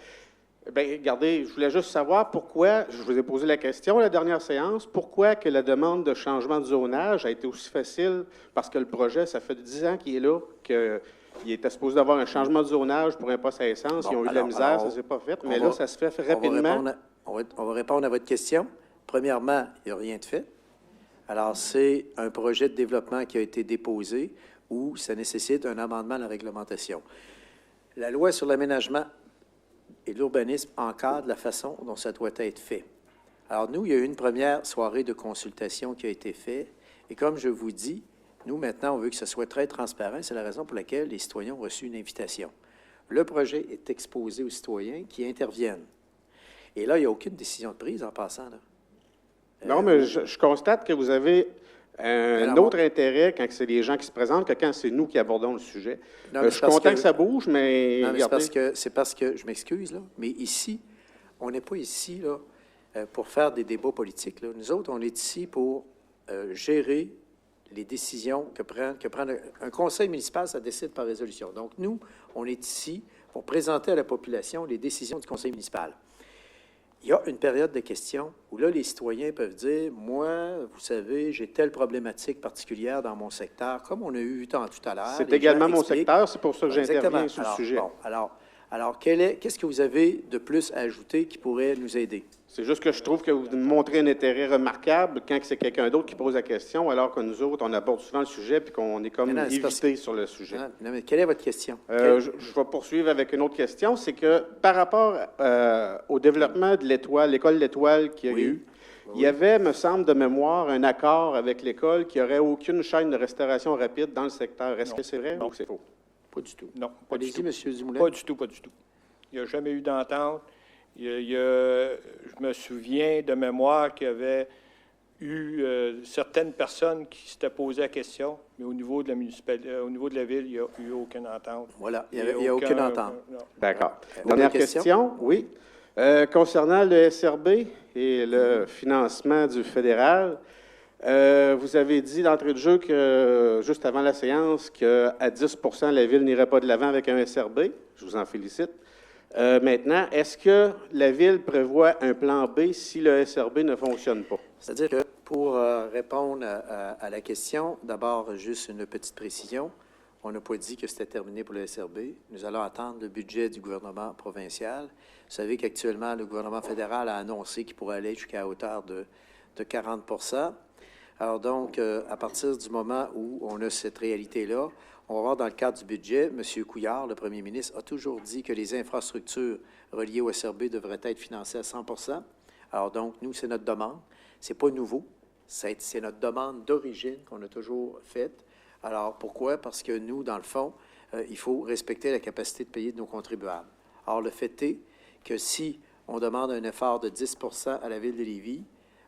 Bien, regardez, je voulais juste savoir pourquoi, je vous ai posé la question à la dernière séance, pourquoi que la demande de changement de zonage a été aussi facile, parce que le projet, ça fait 10 ans qu'il est là, qu'il était supposé avoir un changement de zonage pour un poste à essence. Ils ont eu de la misère, ça ne s'est pas fait, mais là, ça se fait rapidement. on va répondre à votre question. Premièrement, il n'y a rien de fait. Alors, c'est un projet de développement qui a été déposé où ça nécessite un amendement à la réglementation. La loi sur l'aménagement et l'urbanisme encadre la façon dont ça doit être fait. Alors, nous, il y a eu une première soirée de consultation qui a été faite. Et comme je vous dis, nous, maintenant, on veut que ce soit très transparent. C'est la raison pour laquelle les citoyens ont reçu une invitation. Le projet est exposé aux citoyens qui interviennent. Et là, il n'y a aucune décision de prise en passant, là. Non, mais je constate que vous avez un autre intérêt quand c'est les gens qui se présentent que quand c'est nous qui abordons le sujet. Je suis content que ça bouge, mais... Non, mais c'est parce que, je m'excuse, là, mais ici, on n'est pas ici là, pour faire des débats politiques, là. Nous autres, on est ici pour gérer les décisions que prend un conseil municipal, ça décide par résolution. Donc, nous, on est ici pour présenter à la population les décisions du conseil municipal. Il y a une période de questions où là, les citoyens peuvent dire, moi, vous savez, j'ai telle problématique particulière dans mon secteur, comme on a eu tout à l'heure. C'est également mon secteur, c'est pour ça que j'interviens sur le sujet. Bon, alors qu'est-ce que vous avez de plus à ajouter qui pourrait nous aider? C'est juste que je trouve que vous montrez un intérêt remarquable quand c'est quelqu'un d'autre qui pose la question, alors que nous autres, on aborde souvent le sujet puis qu'on est comme évité sur le sujet. Non, mais quelle est votre question? Je vais poursuivre avec une autre question. C'est que par rapport au développement de l'Étoile, l'école L'Étoile qu'il y a eu, il y avait, me semble, de mémoire, un accord avec l'école qu'il n'y aurait aucune chaîne de restauration rapide dans le secteur. Est-ce que c'est vrai ou c'est faux? Pas du tout. Non, pas du tout. Allez-y, M. Dumoulin. Pas du tout, pas du tout. Il n'y a jamais eu d'entente. Je me souviens de mémoire qu'il y avait eu certaines personnes qui s'étaient posées la question, mais au niveau de la municipalité, au niveau de la ville, il n'y a eu aucune entente. Voilà, il n'y a aucune entente. D'accord. Dernière question, oui. Concernant le SRB et le financement du fédéral, vous avez dit d'entrée de jeu que, juste avant la séance, qu'à 10 % la Ville n'irait pas de l'avant avec un SRB. Je vous en félicite. Maintenant, est-ce que la Ville prévoit un plan B si le SRB ne fonctionne pas? C'est-à-dire que pour répondre à la question, d'abord, juste une petite précision. On n'a pas dit que c'était terminé pour le SRB. Nous allons attendre le budget du gouvernement provincial. Vous savez qu'actuellement, le gouvernement fédéral a annoncé qu'il pourrait aller jusqu'à hauteur de 40 %. Alors donc, à partir du moment où on a cette réalité-là, on va voir dans le cadre du budget, M. Couillard, le premier ministre, a toujours dit que les infrastructures reliées au SRB devraient être financées à 100 %. Alors donc, nous, c'est notre demande. C'est pas nouveau. C'est notre demande d'origine qu'on a toujours faite. Alors, pourquoi? Parce que nous, dans le fond, il faut respecter la capacité de payer de nos contribuables. Alors, le fait est que si on demande un effort de 10 % à la Ville de Lévis,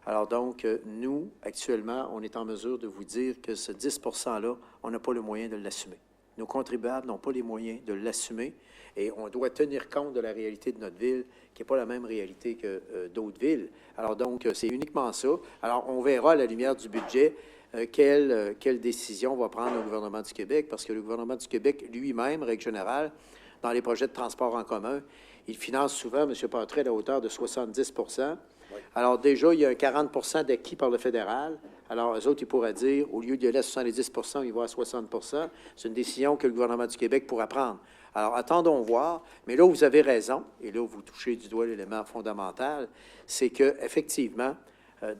alors donc, nous, actuellement, on est en mesure de vous dire que ce 10 % on n'a pas le moyen de l'assumer. Nos contribuables n'ont pas les moyens de l'assumer et on doit tenir compte de la réalité de notre ville, qui n'est pas la même réalité que d'autres villes. Alors donc, c'est uniquement ça. Alors, on verra à la lumière du budget quelle décision va prendre le gouvernement du Québec, parce que le gouvernement du Québec lui-même, règle générale, dans les projets de transport en commun, il finance souvent, M. Patré, à la hauteur de 70 %. Alors déjà, il y a un 40 % d'acquis par le fédéral. Alors, eux autres, ils pourraient dire, au lieu d'y aller à 70 % ils vont à 60 %. C'est une décision que le gouvernement du Québec pourra prendre. Alors, attendons voir. Mais là, vous avez raison, et là, vous touchez du doigt l'élément fondamental, c'est qu'effectivement,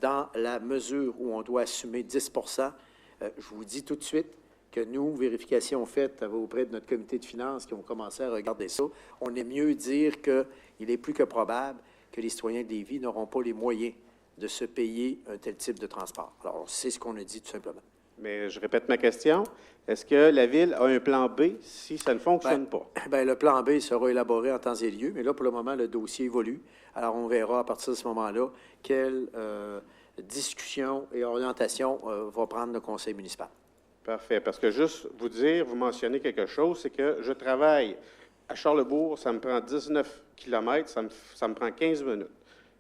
dans la mesure où on doit assumer 10 % je vous dis tout de suite que nous, vérification faite auprès de notre comité de finances qui ont commencé à regarder ça, on est mieux dire qu'il est plus que probable que les citoyens de Lévis n'auront pas les moyens de se payer un tel type de transport. Alors, c'est ce qu'on a dit tout simplement. Mais je répète ma question. Est-ce que la Ville a un plan B si ça ne fonctionne pas? Bien, le plan B sera élaboré en temps et lieu, mais là, pour le moment, le dossier évolue. Alors, on verra à partir de ce moment-là quelle discussion et orientation va prendre le conseil municipal. Parfait. Parce que juste vous dire, vous mentionnez quelque chose, c'est que je travaille à Charlesbourg, ça me prend 19 km, ça me prend 15 minutes.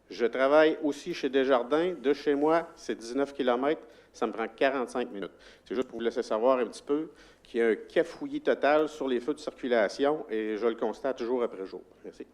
Je travaille aussi chez Desjardins. De chez moi, c'est 19 km, ça me prend 45 minutes. C'est juste pour vous laisser savoir un petit peu qu'il y a un cafouillis total sur les feux de circulation et je le constate jour après jour. Merci.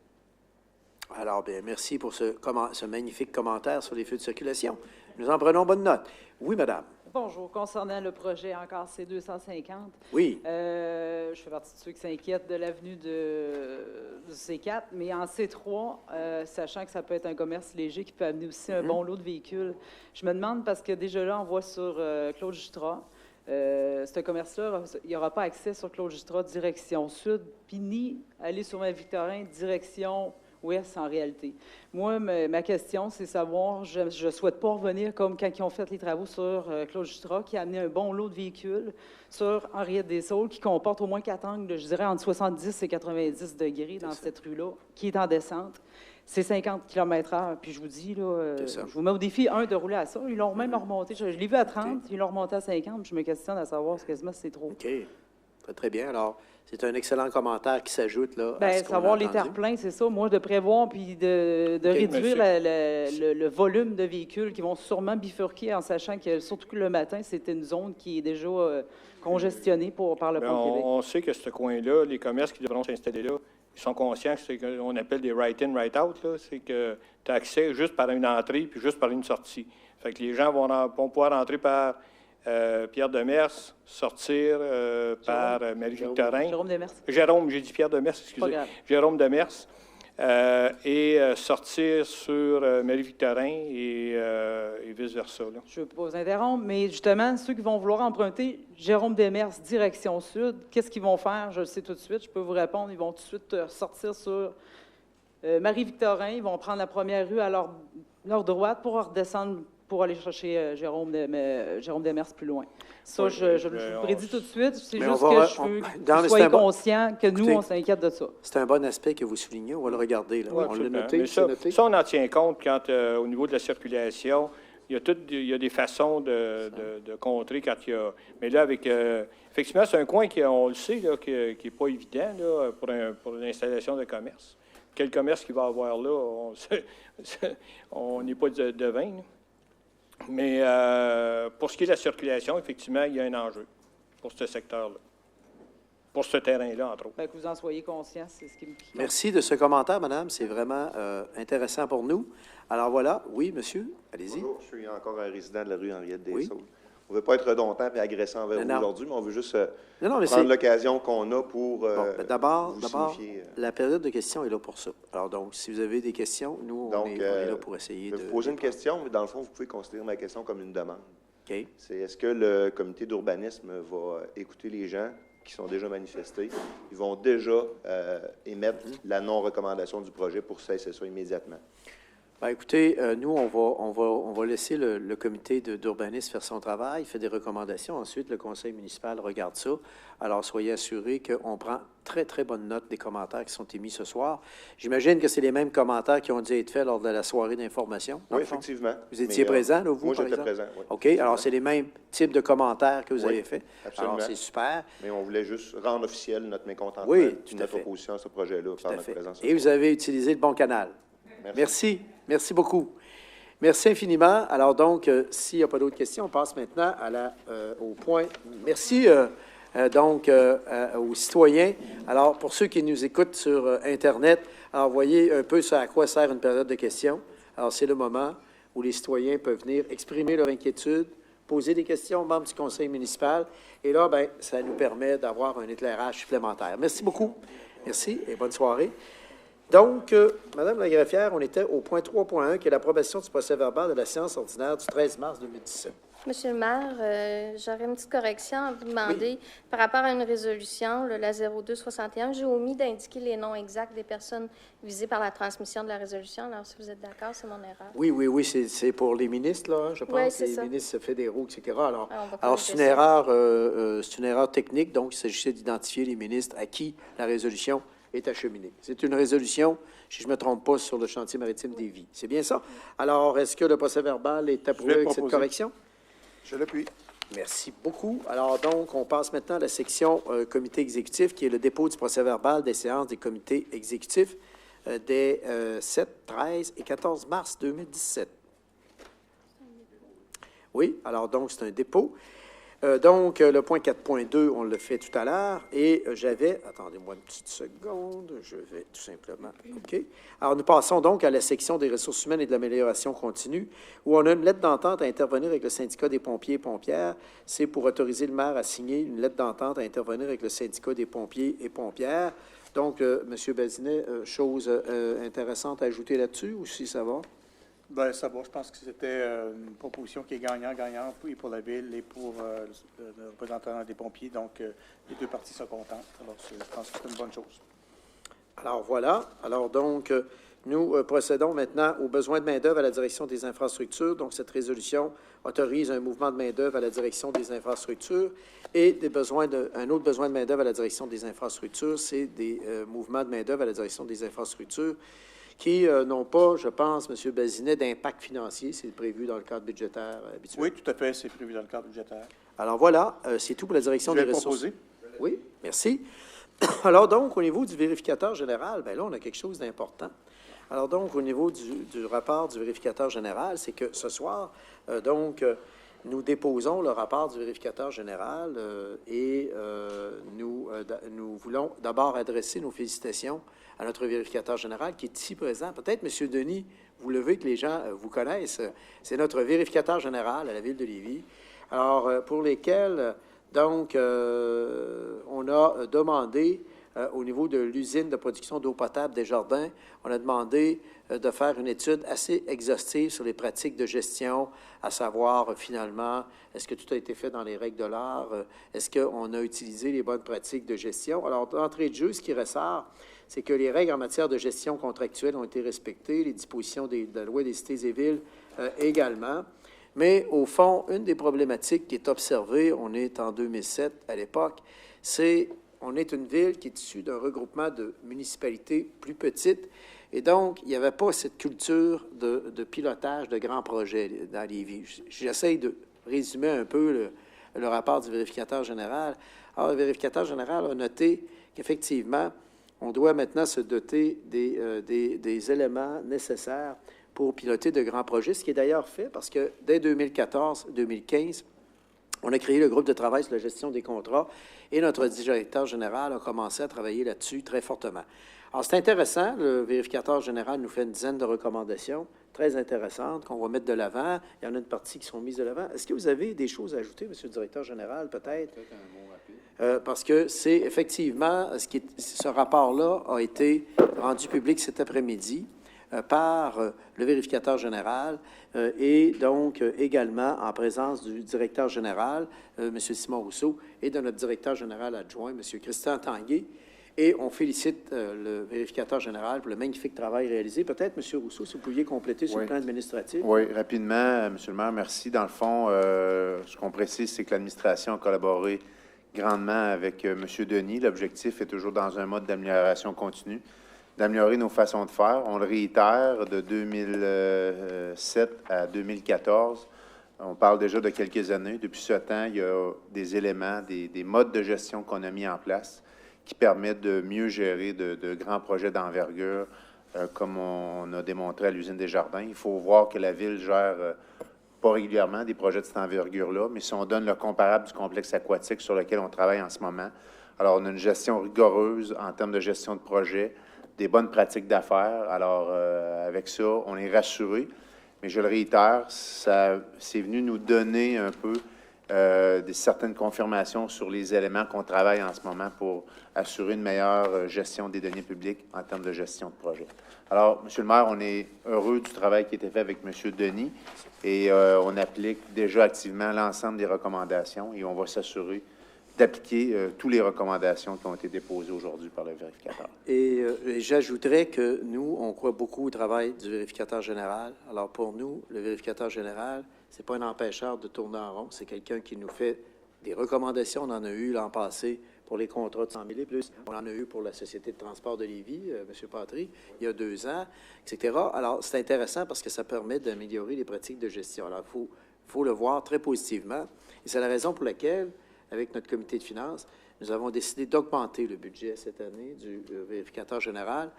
Alors, bien, merci pour ce magnifique commentaire sur les feux de circulation. Nous en prenons bonne note. Oui, madame. Bonjour. Concernant le projet encore C250. Oui. Je je fais partie de ceux qui s'inquiètent de l'avenue du C4, mais en C3, sachant que ça peut être un commerce léger qui peut amener aussi un bon lot de véhicules, je me demande, parce que déjà là, on voit sur Claude Jutras, ce commerce-là, il n'y aura pas accès sur Claude Jutras direction sud, puis ni aller sur Marie-Victorin direction ouest en réalité. Moi, ma question, c'est savoir, je ne souhaite pas revenir comme quand ils ont fait les travaux sur Claude Jutras, qui a amené un bon lot de véhicules sur Henriette-des-Saules, qui comporte au moins 4 angles, je dirais, entre 70 et 90 degrés dans cette rue-là, qui est en descente. C'est 50 km/h. Puis je vous dis, là, je vous mets au défi, de rouler à ça. Ils l'ont même remonté. Je l'ai vu à 30, ils l'ont remonté à 50. Je me questionne à savoir quasiment si c'est trop. OK. Très, très bien. Alors, c'est un excellent commentaire qui s'ajoute là. Bien, savoir les terre-pleins, c'est ça. Moi, de prévoir puis de réduire le volume de véhicules qui vont sûrement bifurquer en sachant que, surtout que le matin, c'est une zone qui est déjà congestionnée par le pont Québec. On sait que ce coin-là, les commerces qui devront s'installer là, ils sont conscients que c'est ce qu'on appelle des right-in, right-out. C'est que tu as accès juste par une entrée puis juste par une sortie. Fait que les gens vont pouvoir entrer par Pierre Demers, sortir par Marie-Victorin. Jérôme Demers. Jérôme, j'ai dit Pierre Demers, excusez. Jérôme Demers. Et sortir sur Marie-Victorin et vice-versa. Je ne veux pas vous interrompre, mais justement, ceux qui vont vouloir emprunter Jérôme Demers, direction sud, qu'est-ce qu'ils vont faire? Je le sais tout de suite, je peux vous répondre. Ils vont tout de suite sortir sur Marie-Victorin, ils vont prendre la première rue à leur droite pour redescendre pour aller chercher Jérôme Demers plus loin. Ça, oui, je vous prédis tout de suite. C'est juste que je veux que vous soyez conscients que nous, on s'inquiète de ça. C'est un bon aspect que vous soulignez. On va le regarder. Là. Oui, on l'a noté. Ça, on en tient compte quand, au niveau de la circulation, il y a des façons de contrer quand il y a... Mais là, effectivement, c'est un coin qui, on le sait, là, qui n'est pas évident là, pour l'installation de commerce. Quel commerce qu'il va y avoir là, on n'est pas devin. Là. Mais pour ce qui est de la circulation, effectivement, il y a un enjeu pour ce secteur-là, pour ce terrain-là, entre autres. Bien, que vous en soyez conscients, c'est ce qui me pique. Merci de ce commentaire, madame. C'est vraiment intéressant pour nous. Alors voilà, oui, monsieur, allez-y. Bonjour, je suis encore un résident de la rue Henriette-des-Saules. On ne veut pas être redondant et agressant envers vous aujourd'hui, mais on veut juste prendre l'occasion qu'on a pour d'abord, signifier... la période de questions est là pour ça. Alors donc, si vous avez des questions, nous, on est là pour essayer de... Je vais vous poser une question, mais dans le fond, vous pouvez considérer ma question comme une demande. OK. C'est est-ce que le comité d'urbanisme va écouter les gens qui sont déjà manifestés? Ils vont déjà émettre la non-recommandation du projet pour cesser ça immédiatement. Bien, écoutez, nous, on va laisser le comité d'urbanisme faire son travail, il fait des recommandations. Ensuite, le conseil municipal regarde ça. Alors, soyez assurés qu'on prend très, très bonne note des commentaires qui sont émis ce soir. J'imagine que c'est les mêmes commentaires qui ont dû être faits lors de la soirée d'information. Oui, effectivement. Vous étiez présent, là, vous, moi, par j'étais exemple? présent, oui. OK. Alors, c'est les mêmes types de commentaires que vous avez faits. Absolument. Alors, c'est super. Mais on voulait juste rendre officiel notre mécontentement, notre opposition à ce projet-là par notre présence. Et vous avez utilisé le bon canal. Merci. Merci beaucoup. Merci infiniment. Alors donc, s'il n'y a pas d'autres questions, on passe maintenant au point. Merci aux citoyens. Alors, pour ceux qui nous écoutent sur Internet, alors voyez un peu à quoi sert une période de questions. Alors, c'est le moment où les citoyens peuvent venir exprimer leur inquiétude, poser des questions aux membres du conseil municipal. Et là, bien, ça nous permet d'avoir un éclairage supplémentaire. Merci beaucoup. Merci et bonne soirée. Donc, Madame la greffière, on était au point 3.1, qui est l'approbation du procès-verbal de la séance ordinaire du 13 mars 2017. Monsieur le maire, j'aurais une petite correction à vous demander. Par rapport à une résolution, la 0261, j'ai omis d'indiquer les noms exacts des personnes visées par la transmission de la résolution. Alors, si vous êtes d'accord, c'est mon erreur. Oui, c'est pour les ministres, là, je pense. Oui, c'est ça. Les ministres fédéraux, etc. Alors c'est une erreur technique, donc il s'agissait d'identifier les ministres à qui la résolution est acheminée. C'est une résolution, si je ne me trompe pas, sur le chantier maritime des Vies. C'est bien ça? Alors, est-ce que le procès-verbal est approuvé avec cette correction? Je l'appuie. Merci beaucoup. Alors, donc, on passe maintenant à la section comité exécutif, qui est le dépôt du procès-verbal des séances des comités exécutifs des 7, 13 et 14 mars 2017. Oui, alors donc, c'est un dépôt. Donc, le point 4.2, on le fait tout à l'heure, et j'avais... Attendez-moi une petite seconde, je vais tout simplement... OK. Alors, nous passons donc à la section des ressources humaines et de l'amélioration continue, où on a une lettre d'entente à intervenir avec le syndicat des pompiers et pompières. C'est pour autoriser le maire à signer une lettre d'entente à intervenir avec le syndicat des pompiers et pompières. Donc, M. Bazinet, chose intéressante à ajouter là-dessus, ou si ça va? Bien, ça va. Je pense que c'était une proposition qui est gagnant-gagnant, et pour la Ville et pour le représentant des pompiers. Donc, les deux parties sont contentes. Alors, je pense que c'est une bonne chose. Alors, voilà. Alors, donc, nous procédons maintenant aux besoins de main-d'œuvre à la direction des infrastructures. Donc, cette résolution autorise un mouvement de main-d'œuvre à la direction des infrastructures et un autre besoin de main-d'œuvre à la direction des infrastructures, c'est des mouvements de main-d'œuvre à la direction des infrastructures qui n'ont pas, je pense, M. Bazinet, d'impact financier. C'est prévu dans le cadre budgétaire habituel. Oui, tout à fait. C'est prévu dans le cadre budgétaire. Alors voilà, c'est tout pour la direction des ressources. Proposer. Oui, merci. Alors donc, au niveau du vérificateur général, bien là, on a quelque chose d'important. Alors donc, au niveau du rapport du vérificateur général, c'est que ce soir, nous déposons le rapport du vérificateur général et nous voulons d'abord adresser nos félicitations à notre vérificateur général qui est ici présent. Peut-être, M. Denis, vous levez que les gens vous connaissent. C'est notre vérificateur général à la Ville de Lévis. Alors, pour lesquels, donc, on a demandé, au niveau de l'usine de production d'eau potable des Jardins, on a demandé de faire une étude assez exhaustive sur les pratiques de gestion, à savoir, finalement, est-ce que tout a été fait dans les règles de l'art? Est-ce qu'on a utilisé les bonnes pratiques de gestion? Alors, d'entrée de jeu, ce qui ressort, c'est que les règles en matière de gestion contractuelle ont été respectées, les dispositions de la loi des cités et villes également. Mais au fond, une des problématiques qui est observée, on est en 2007 à l'époque, c'est on est une ville qui est issue d'un regroupement de municipalités plus petites, et donc il n'y avait pas cette culture de pilotage de grands projets dans Lévis. J'essaie de résumer un peu le rapport du vérificateur général. Alors, le vérificateur général a noté qu'effectivement, on doit maintenant se doter des éléments nécessaires pour piloter de grands projets, ce qui est d'ailleurs fait parce que dès 2014-2015, on a créé le groupe de travail sur la gestion des contrats et notre directeur général a commencé à travailler là-dessus très fortement. Alors, c'est intéressant. Le vérificateur général nous fait une dizaine de recommandations très intéressantes qu'on va mettre de l'avant. Il y en a une partie qui sont mises de l'avant. Est-ce que vous avez des choses à ajouter, Monsieur le directeur général, peut-être? Peut-être un mot rapide. Parce que c'est effectivement, ce rapport-là a été rendu public cet après-midi par le vérificateur général et donc également en présence du directeur général, M. Simon Rousseau, et de notre directeur général adjoint, M. Christian Tanguay. Et on félicite le vérificateur général pour le magnifique travail réalisé. Peut-être, M. Rousseau, si vous pouviez compléter sur le plan administratif. Oui, rapidement, M. le maire, merci. Dans le fond, ce qu'on précise, c'est que l'administration a collaboré grandement avec M. Denis. L'objectif est toujours dans un mode d'amélioration continue, d'améliorer nos façons de faire. On le réitère de 2007 à 2014. On parle déjà de quelques années. Depuis ce temps, il y a des éléments, des modes de gestion qu'on a mis en place qui permettent de mieux gérer de grands projets d'envergure, comme on a démontré à l'usine des Jardins. Il faut voir que la Ville gère pas régulièrement des projets de cette envergure-là, mais si on donne le comparable du complexe aquatique sur lequel on travaille en ce moment, alors on a une gestion rigoureuse en termes de gestion de projet, des bonnes pratiques d'affaires. Alors, avec ça, on est rassuré. Mais je le réitère, c'est venu nous donner un peu certaines confirmations sur les éléments qu'on travaille en ce moment pour assurer une meilleure gestion des deniers publics en termes de gestion de projet. Alors, M. le maire, on est heureux du travail qui a été fait avec M. Denis et on applique déjà activement l'ensemble des recommandations et on va s'assurer d'appliquer toutes les recommandations qui ont été déposées aujourd'hui par le vérificateur. Et j'ajouterais que nous, on croit beaucoup au travail du vérificateur général. Alors, pour nous, le vérificateur général, ce n'est pas un empêcheur de tourner en rond. C'est quelqu'un qui nous fait des recommandations. On en a eu l'an passé pour les contrats de 100 000 et plus. On en a eu pour la Société de transport de Lévis, M. Patry, il y a 2 ans, etc. Alors, c'est intéressant parce que ça permet d'améliorer les pratiques de gestion. Alors, il faut le voir très positivement. Et c'est la raison pour laquelle, avec notre comité de finances, nous avons décidé d'augmenter le budget cette année du vérificateur général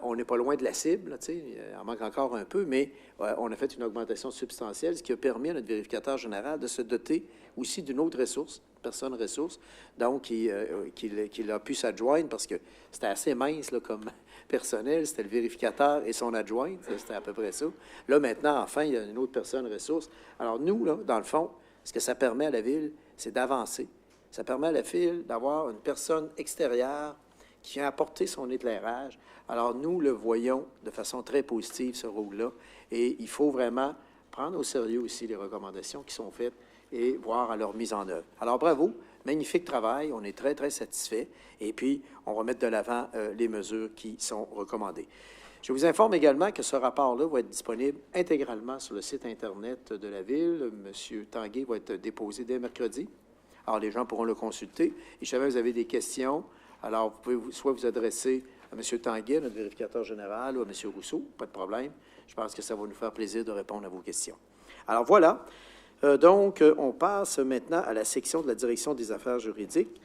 On n'est pas loin de la cible, il en manque encore un peu, mais on a fait une augmentation substantielle, ce qui a permis à notre vérificateur général de se doter aussi d'une autre ressource, personne ressource, donc qu'il a pu s'adjoindre parce que c'était assez mince là, comme personnel, c'était le vérificateur et son adjoint, c'était à peu près ça. Là, maintenant, enfin, il y a une autre personne ressource. Alors, nous, là, dans le fond, ce que ça permet à la Ville, c'est d'avancer. Ça permet à la Ville d'avoir une personne extérieure qui vient apporter son éclairage. Alors, nous le voyons de façon très positive, ce rôle-là, et il faut vraiment prendre au sérieux aussi les recommandations qui sont faites et voir à leur mise en œuvre. Alors, bravo, magnifique travail, on est très, très satisfaits, et puis on va mettre de l'avant les mesures qui sont recommandées. Je vous informe également que ce rapport-là va être disponible intégralement sur le site Internet de la Ville. M. Tanguay va être déposé dès mercredi. Alors, les gens pourront le consulter. Et si jamais vous avez des questions, alors vous pouvez soit vous adresser à M. Tanguay, notre vérificateur général, ou à M. Rousseau, pas de problème. Je pense que ça va nous faire plaisir de répondre à vos questions. Alors, voilà. Donc, on passe maintenant à la section de la direction des affaires juridiques.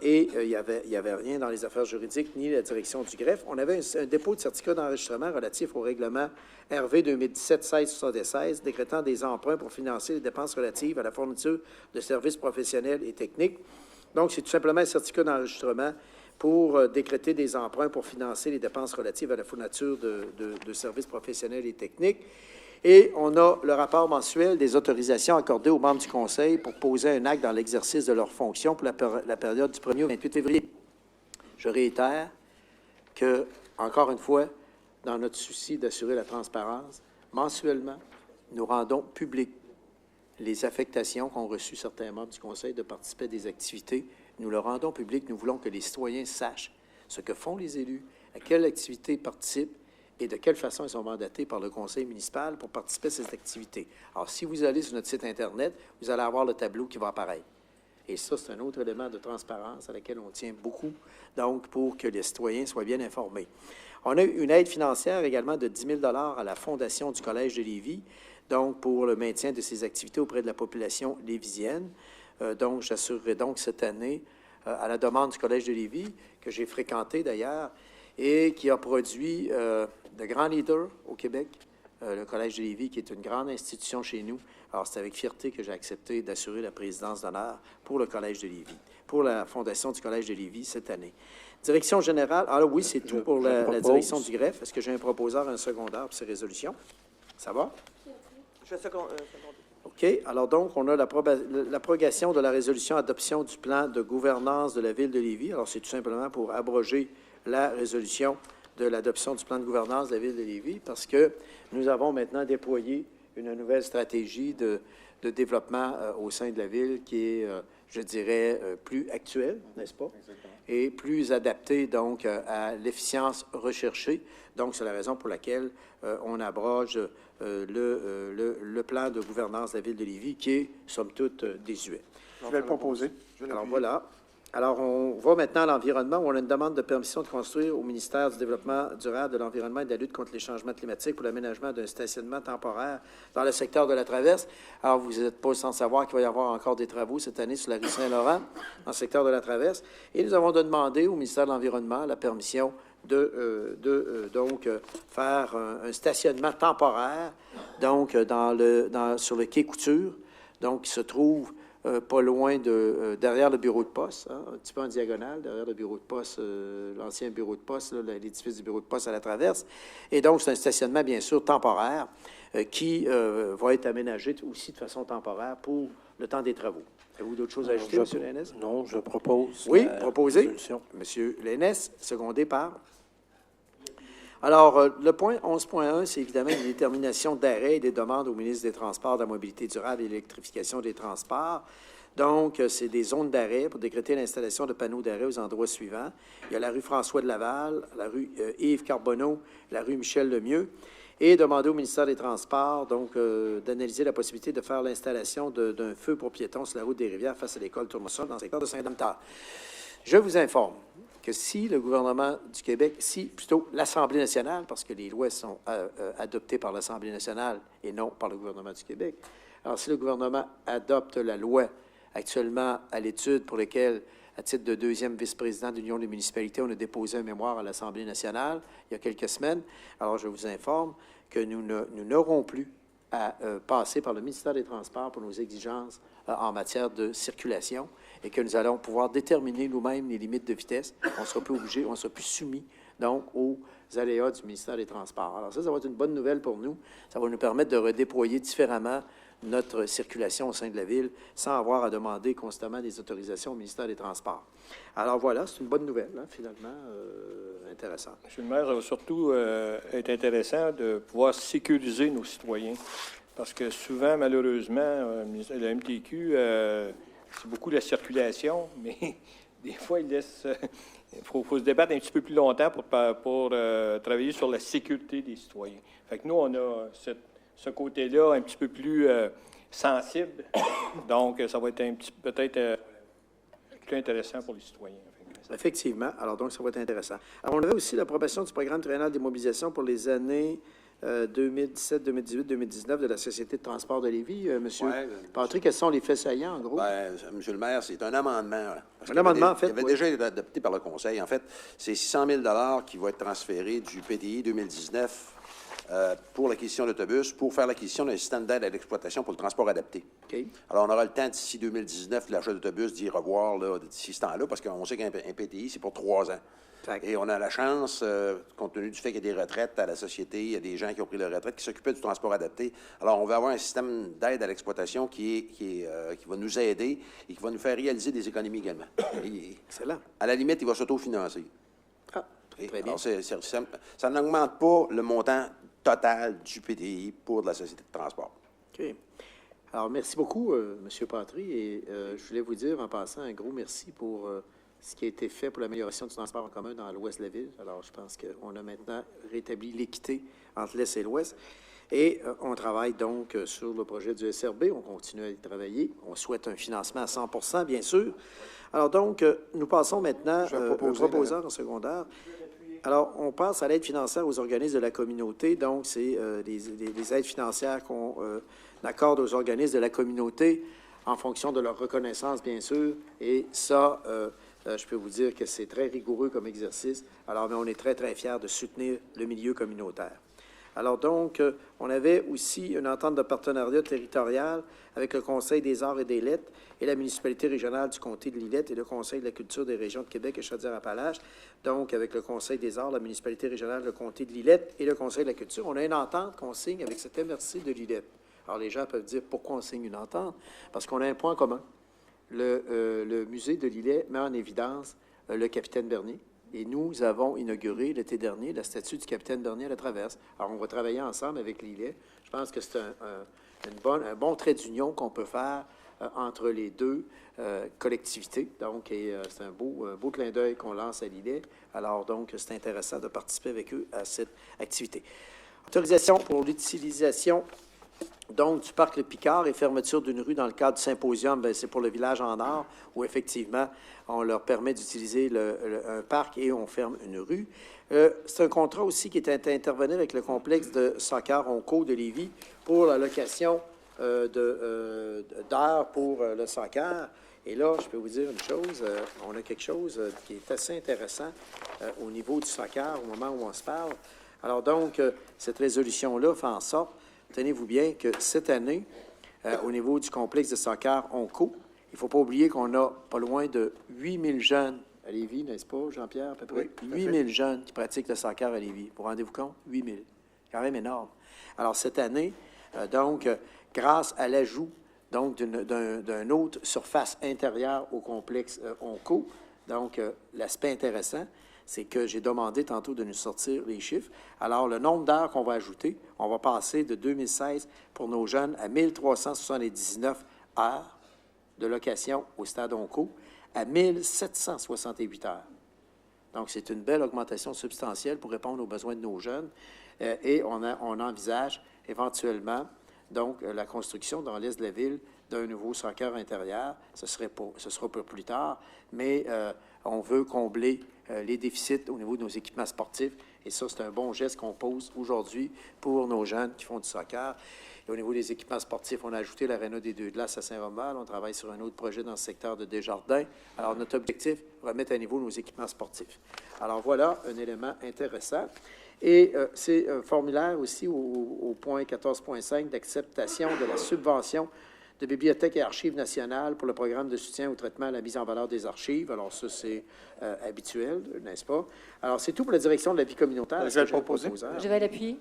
Il n'y avait rien dans les affaires juridiques ni la direction du greffe. On avait un dépôt de certificat d'enregistrement relatif au règlement RV 2017-1676, décrétant des emprunts pour financer les dépenses relatives à la fourniture de services professionnels et techniques. Donc, c'est tout simplement un certificat d'enregistrement pour décréter des emprunts pour financer les dépenses relatives à la fourniture de services professionnels et techniques. Et on a le rapport mensuel des autorisations accordées aux membres du Conseil pour poser un acte dans l'exercice de leurs fonctions pour la période du 1er au 28 février. Je réitère que, encore une fois, dans notre souci d'assurer la transparence, mensuellement, nous rendons public les affectations qu'ont reçues certains membres du Conseil de participer à des activités. Nous le rendons public. Nous voulons que les citoyens sachent ce que font les élus, à quelle activité ils participent, et de quelle façon ils sont mandatés par le conseil municipal pour participer à ces activités. Alors, si vous allez sur notre site Internet, vous allez avoir le tableau qui va apparaître. Et ça, c'est un autre élément de transparence à laquelle on tient beaucoup, donc, pour que les citoyens soient bien informés. On a une aide financière également de 10 000 à la Fondation du Collège de Lévis, donc, pour le maintien de ces activités auprès de la population lévisienne. Donc, j'assurerai donc cette année, à la demande du Collège de Lévis, que j'ai fréquenté d'ailleurs, et qui a produit de grands leaders au Québec, le Collège de Lévis, qui est une grande institution chez nous. Alors, c'est avec fierté que j'ai accepté d'assurer la présidence d'honneur pour le Collège de Lévis, pour la Fondation du Collège de Lévis cette année. Direction générale, alors oui, c'est tout pour la direction du greffe. Est-ce que j'ai un proposeur, un secondaire pour ces résolutions? Ça va? Je fais seconder. OK. Alors donc, on a l'abrogation de la résolution adoption du plan de gouvernance de la Ville de Lévis. Alors, c'est tout simplement pour abroger la résolution de l'adoption du plan de gouvernance de la Ville de Lévis parce que nous avons maintenant déployé une nouvelle stratégie de développement au sein de la Ville qui est, je dirais, plus actuelle, n'est-ce pas? Exactement. Et plus adaptée, donc, à l'efficience recherchée. Donc, c'est la raison pour laquelle on abroge le plan de gouvernance de la Ville de Lévis qui est, somme toute, désuet. Je vais le proposer. Alors, voilà. Alors, on va maintenant à l'environnement, où on a une demande de permission de construire au ministère du Développement durable, de l'Environnement et de la lutte contre les changements climatiques pour l'aménagement d'un stationnement temporaire dans le secteur de la Traverse. Alors, vous n'êtes pas sans savoir qu'il va y avoir encore des travaux cette année sur la rue Saint-Laurent, dans le secteur de la Traverse. Et nous avons demandé au ministère de l'Environnement la permission donc faire un stationnement temporaire donc sur le quai Couture, donc qui se trouve pas loin derrière le bureau de poste, hein, un petit peu en diagonale, derrière le bureau de poste, l'ancien bureau de poste, l'édifice du bureau de poste à la Traverse. Et donc, c'est un stationnement, bien sûr, temporaire qui va être aménagé aussi de façon temporaire pour le temps des travaux. Avez-vous d'autres choses à ajouter, M. Lénès? Non, je propose. Oui, proposé. M. Lénès, secondé par... Alors, le point 11.1, c'est évidemment une détermination d'arrêt et des demandes au ministre des Transports, de la Mobilité durable et de l'électrification des transports. Donc, c'est des zones d'arrêt pour décréter l'installation de panneaux d'arrêt aux endroits suivants. Il y a la rue François de Laval, la rue Yves Carbonneau, la rue Michel Lemieux, et demander au ministère des Transports, donc, d'analyser la possibilité de faire l'installation d'un feu pour piétons sur la route des Rivières face à l'école Tournesol dans le secteur de Saint-Damtard. Je vous informe que si le gouvernement du Québec, si plutôt l'Assemblée nationale, parce que les lois sont adoptées par l'Assemblée nationale et non par le gouvernement du Québec, alors si le gouvernement adopte la loi actuellement à l'étude pour laquelle à titre de deuxième vice-président de l'Union des municipalités, on a déposé un mémoire à l'Assemblée nationale il y a quelques semaines. Alors, je vous informe que nous n'aurons plus à passer par le ministère des Transports pour nos exigences en matière de circulation et que nous allons pouvoir déterminer nous-mêmes les limites de vitesse. On ne sera plus obligé, on ne sera plus soumis, donc, aux aléas du ministère des Transports. Alors ça va être une bonne nouvelle pour nous. Ça va nous permettre de redéployer différemment notre circulation au sein de la Ville sans avoir à demander constamment des autorisations au ministère des Transports. Alors voilà, c'est une bonne nouvelle, hein, finalement, intéressante. Monsieur le maire, ça va surtout être intéressant de pouvoir sécuriser nos citoyens. Parce que souvent, malheureusement, le MTQ, c'est beaucoup la circulation, mais des fois, il laisse... Il faut se débattre un petit peu plus longtemps pour travailler sur la sécurité des citoyens. Fait que nous, on a ce côté-là un petit peu plus sensible. Donc, ça va être peut-être plus intéressant pour les citoyens. Effectivement. Alors, donc, ça va être intéressant. Alors, on avait aussi l'approbation du programme triennal d'immobilisation pour les années 2017, 2018, 2019 de la Société de transport de Lévis. Monsieur Patrick, quels sont les faits saillants, en gros? Bien, Monsieur le maire, c'est un amendement. Un amendement, en fait, il avait déjà été adopté par le Conseil. En fait, c'est 600 000 $ qui vont être transférés du PDI 2019 pour l'acquisition d'autobus, pour faire l'acquisition d'un système d'aide à l'exploitation pour le transport adapté. Okay. Alors, on aura le temps d'ici 2019, l'achat d'autobus, d'y revoir d'ici ce temps-là, parce qu'on sait qu'un PDI, c'est pour 3 ans. Et on a la chance, compte tenu du fait qu'il y a des retraites à la société, il y a des gens qui ont pris leur retraite, qui s'occupaient du transport adapté. Alors, on va avoir un système d'aide à l'exploitation qui va nous aider et qui va nous faire réaliser des économies également. Excellent. À la limite, il va s'autofinancer. Ah, très bien. Alors, ça n'augmente pas le montant total du PDI pour de la société de transport. OK. Alors, merci beaucoup, M. Patry. Et je voulais vous dire, en passant, un gros merci pour... ce qui a été fait pour l'amélioration du transport en commun dans l'ouest de la ville. Alors, je pense qu'on a maintenant rétabli l'équité entre l'est et l'ouest. Et on travaille donc sur le projet du SRB. On continue à y travailler. On souhaite un financement à 100 bien sûr. Alors donc, nous passons maintenant aux proposeurs en secondaire. Alors, on passe à l'aide financière aux organismes de la communauté. Donc, c'est des aides financières qu'on accorde aux organismes de la communauté en fonction de leur reconnaissance, bien sûr. Et ça... je peux vous dire que c'est très rigoureux comme exercice. Alors, mais on est très, très fiers de soutenir le milieu communautaire. Alors donc, on avait aussi une entente de partenariat territorial avec le Conseil des arts et des lettres et la municipalité régionale du comté de Lillette et le Conseil de la culture des régions de Québec et Chaudière-Appalaches. Donc, avec le Conseil des arts, la municipalité régionale, le comté de Lillette et le Conseil de la culture, on a une entente qu'on signe avec cette MRC de Lillette. Alors, les gens peuvent dire pourquoi on signe une entente? Parce qu'on a un point commun. Le musée de Lillette met en évidence le capitaine Bernier. Et nous avons inauguré l'été dernier la statue du capitaine Bernier à la Traverse. Alors, on va travailler ensemble avec Lillette. Je pense que c'est un bon trait d'union qu'on peut faire entre les deux collectivités. Donc, c'est un beau clin d'œil qu'on lance à Lillette. Alors, donc, c'est intéressant de participer avec eux à cette activité. Autorisation pour l'utilisation donc, du parc Le Picard et fermeture d'une rue dans le cadre du symposium, c'est pour le village en or, où effectivement, on leur permet d'utiliser un parc et on ferme une rue. C'est un contrat aussi qui est à intervenir avec le complexe de soccer Onco de Lévis pour la location d'heures pour le soccer. Et là, je peux vous dire une chose, on a quelque chose qui est assez intéressant au niveau du soccer au moment où on se parle. Alors donc, cette résolution-là fait en sorte, tenez-vous bien, que cette année, au niveau du complexe de soccer Onco, il ne faut pas oublier qu'on a pas loin de 8 000 jeunes à Lévis, n'est-ce pas, Jean-Pierre, à peu près? Oui, 8 000 jeunes qui pratiquent le soccer à Lévis. Vous rendez-vous compte? 8 000. Quand même énorme. Alors, cette année, donc, grâce à l'ajout donc d'une autre surface intérieure au complexe Onco, donc, l'aspect intéressant, c'est que j'ai demandé tantôt de nous sortir les chiffres. Alors, le nombre d'heures qu'on va ajouter, on va passer de 2016 pour nos jeunes à 1 379 heures de location au stade Onco à 1 768 heures. Donc, c'est une belle augmentation substantielle pour répondre aux besoins de nos jeunes. Et on envisage éventuellement donc la construction dans l'est de la ville d'un nouveau soccer intérieur. Ce sera pour plus tard, mais on veut combler les déficits au niveau de nos équipements sportifs. Et ça, c'est un bon geste qu'on pose aujourd'hui pour nos jeunes qui font du soccer. Et au niveau des équipements sportifs, on a ajouté l'Aréna des Deux Glaces à Saint-Romuald. On travaille sur un autre projet dans le secteur de Desjardins. Alors, notre objectif, remettre à niveau nos équipements sportifs. Alors, voilà un élément intéressant. Et c'est un formulaire aussi au point 14.5 d'acceptation de la subvention de Bibliothèque et Archives nationales pour le programme de soutien au traitement et à la mise en valeur des archives. Alors, ça, c'est habituel, n'est-ce pas? Alors, c'est tout pour la direction de la vie communautaire. Je vais le proposer. Je vais l'appuyer.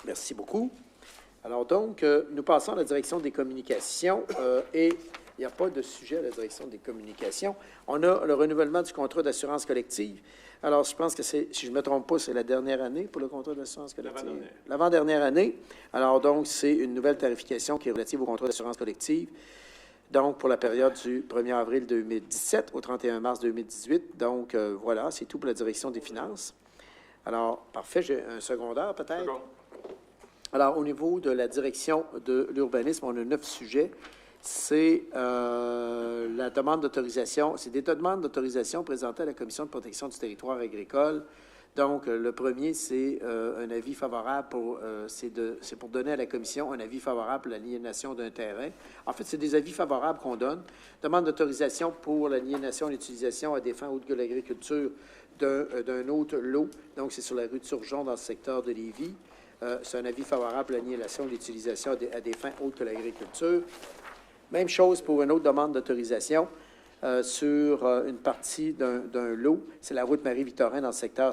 Merci beaucoup. Alors, donc, nous passons à la direction des communications et il n'y a pas de sujet à la direction des communications. On a le renouvellement du contrat d'assurance collective. Alors, je pense que c'est, si je ne me trompe pas, c'est la dernière année pour le contrat d'assurance collective. L'avant-dernière année. Alors, donc, c'est une nouvelle tarification qui est relative au contrat d'assurance collective. Donc, pour la période du 1er avril 2017 au 31 mars 2018. Donc, voilà, c'est tout pour la direction des finances. Alors, parfait, j'ai un secondaire peut-être. Alors, au niveau de la direction de l'urbanisme, on a 9 sujets. C'est la demande d'autorisation. C'est des demandes d'autorisation présentées à la Commission de protection du territoire agricole. Donc, le premier, c'est un avis favorable pour, c'est pour donner à la Commission un avis favorable pour l'aliénation d'un terrain. En fait, c'est des avis favorables qu'on donne. Demande d'autorisation pour l'aliénation et l'utilisation à des fins autres que l'agriculture d'un autre lot. Donc, c'est sur la rue de Turgeon, dans le secteur de Lévis. C'est un avis favorable pour l'aliénation et l'utilisation à des fins autres que l'agriculture. Même chose pour une autre demande d'autorisation sur une partie d'un lot. C'est la route Marie-Victorin dans le secteur.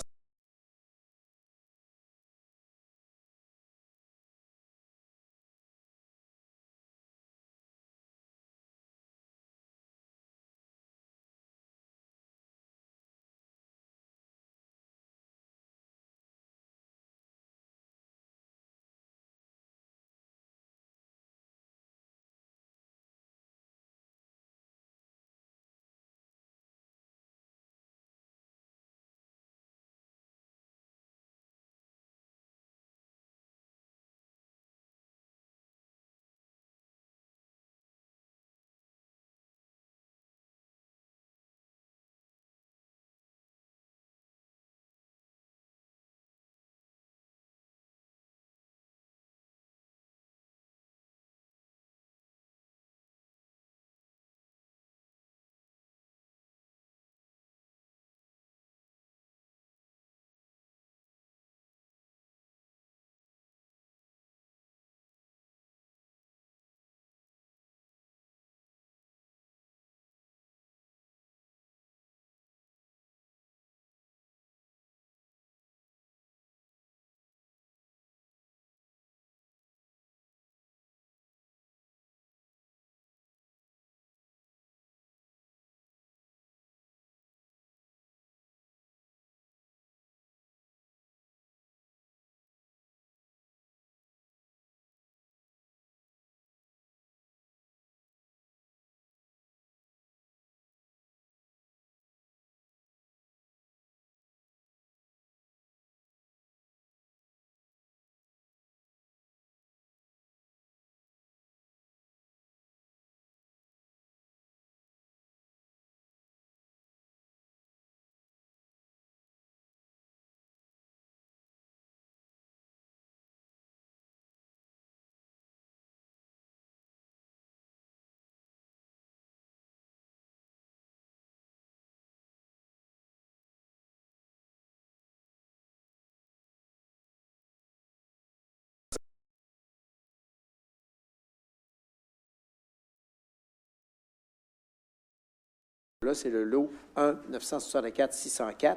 Là, c'est le lot 1-964-604.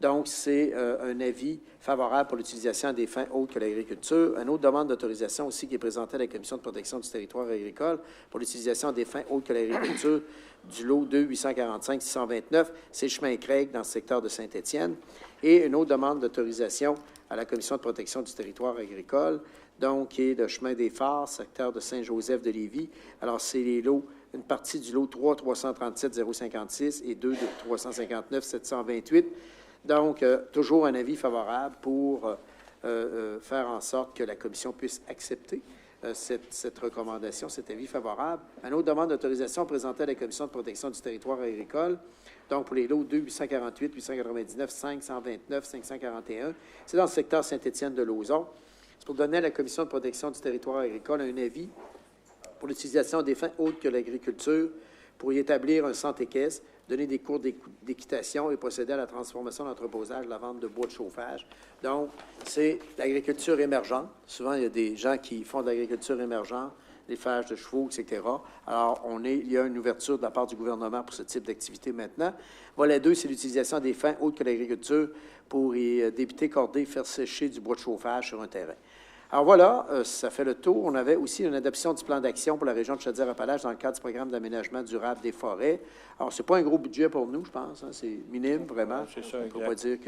Donc, c'est un avis favorable pour l'utilisation à des fins autres que l'agriculture. Une autre demande d'autorisation aussi qui est présentée à la Commission de protection du territoire agricole pour l'utilisation à des fins autres que l'agriculture du lot 2-845-629, c'est le chemin Craig dans le secteur de Saint-Étienne. Et une autre demande d'autorisation à la Commission de protection du territoire agricole, donc, qui est le chemin des Phares, secteur de Saint-Joseph de Lévis. Alors, c'est les lots, une partie du lot 3-337-056 et 2-359-728. Donc, toujours un avis favorable pour faire en sorte que la Commission puisse accepter cette recommandation, cet avis favorable. Une autre demande d'autorisation présentée à la Commission de protection du territoire agricole, donc pour les lots 2, 848, 899, 529, 541. C'est dans le secteur Saint-Étienne de Lauzon. C'est pour donner à la Commission de protection du territoire agricole un avis pour l'utilisation des fins autres que l'agriculture pour y établir un centre équestre, donner des cours d'équitation et procéder à la transformation d'entreposage, la vente de bois de chauffage. Donc, c'est l'agriculture émergente. Souvent, il y a des gens qui font de l'agriculture émergente, l'élevage de chevaux, etc. Alors, il y a une ouverture de la part du gouvernement pour ce type d'activité maintenant. Volet 2, c'est l'utilisation des fins autres que l'agriculture pour y débiter, corder, faire sécher du bois de chauffage sur un terrain. Alors voilà, ça fait le tour. On avait aussi une adoption du plan d'action pour la région de Chaudière-Appalaches dans le cadre du programme d'aménagement durable des forêts. Alors, ce n'est pas un gros budget pour nous, je pense. Hein, c'est minime, vraiment. C'est ça, on ne peut pas dire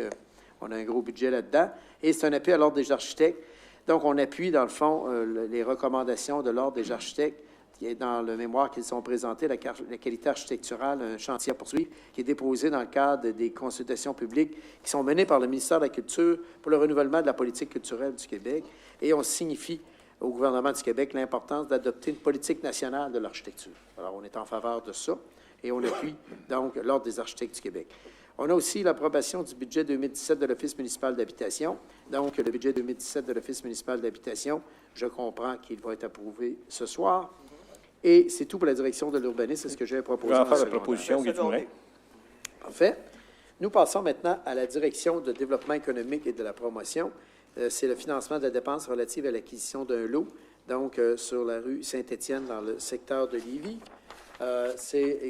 qu'on a un gros budget là-dedans. Et c'est un appui à l'Ordre des architectes. Donc, on appuie, dans le fond, les recommandations de l'Ordre des architectes qui est dans le mémoire qu'ils ont présenté, la qualité architecturale, un chantier à poursuivre, qui est déposé dans le cadre des consultations publiques qui sont menées par le ministère de la Culture pour le renouvellement de la politique culturelle du Québec. Et on signifie au gouvernement du Québec l'importance d'adopter une politique nationale de l'architecture. Alors, on est en faveur de ça et on appuie donc l'Ordre des architectes du Québec. On a aussi l'approbation du budget 2017 de l'Office municipal d'habitation. Donc, le budget 2017 de l'Office municipal d'habitation, je comprends qu'il va être approuvé ce soir. Et c'est tout pour la direction de l'urbanisme. C'est ce que j'ai proposé. Je vais en faire la proposition, Guy Dumoulin. Parfait. Nous passons maintenant à la direction de développement économique et de la promotion. C'est le financement de la dépense relative à l'acquisition d'un lot, donc sur la rue Saint-Étienne, dans le secteur de Lévis. C'est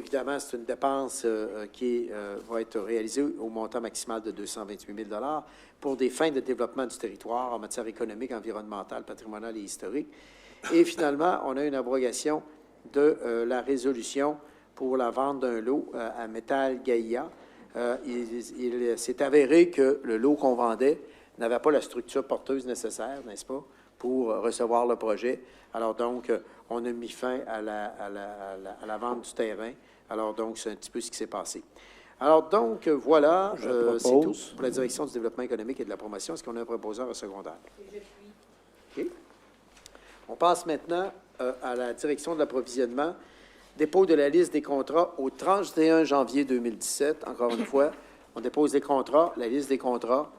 une dépense qui va être réalisée au montant maximal de 228 000 $ pour des fins de développement du territoire en matière économique, environnementale, patrimoniale et historique. Et finalement, on a une abrogation de la résolution pour la vente d'un lot à Métal Gaïa. Il s'est avéré que le lot qu'on vendait n'avait pas la structure porteuse nécessaire, n'est-ce pas, pour recevoir le projet. Alors donc, on a mis fin à la vente du terrain. Alors donc, c'est un petit peu ce qui s'est passé. Alors donc, voilà, c'est tout pour la direction du développement économique et de la promotion. Est-ce qu'on a un proposeur au secondaire? OK. On passe maintenant à la direction de l'approvisionnement. Dépôt de la liste des contrats au 31 janvier 2017. Encore une fois, on dépose les contrats, la liste des contrats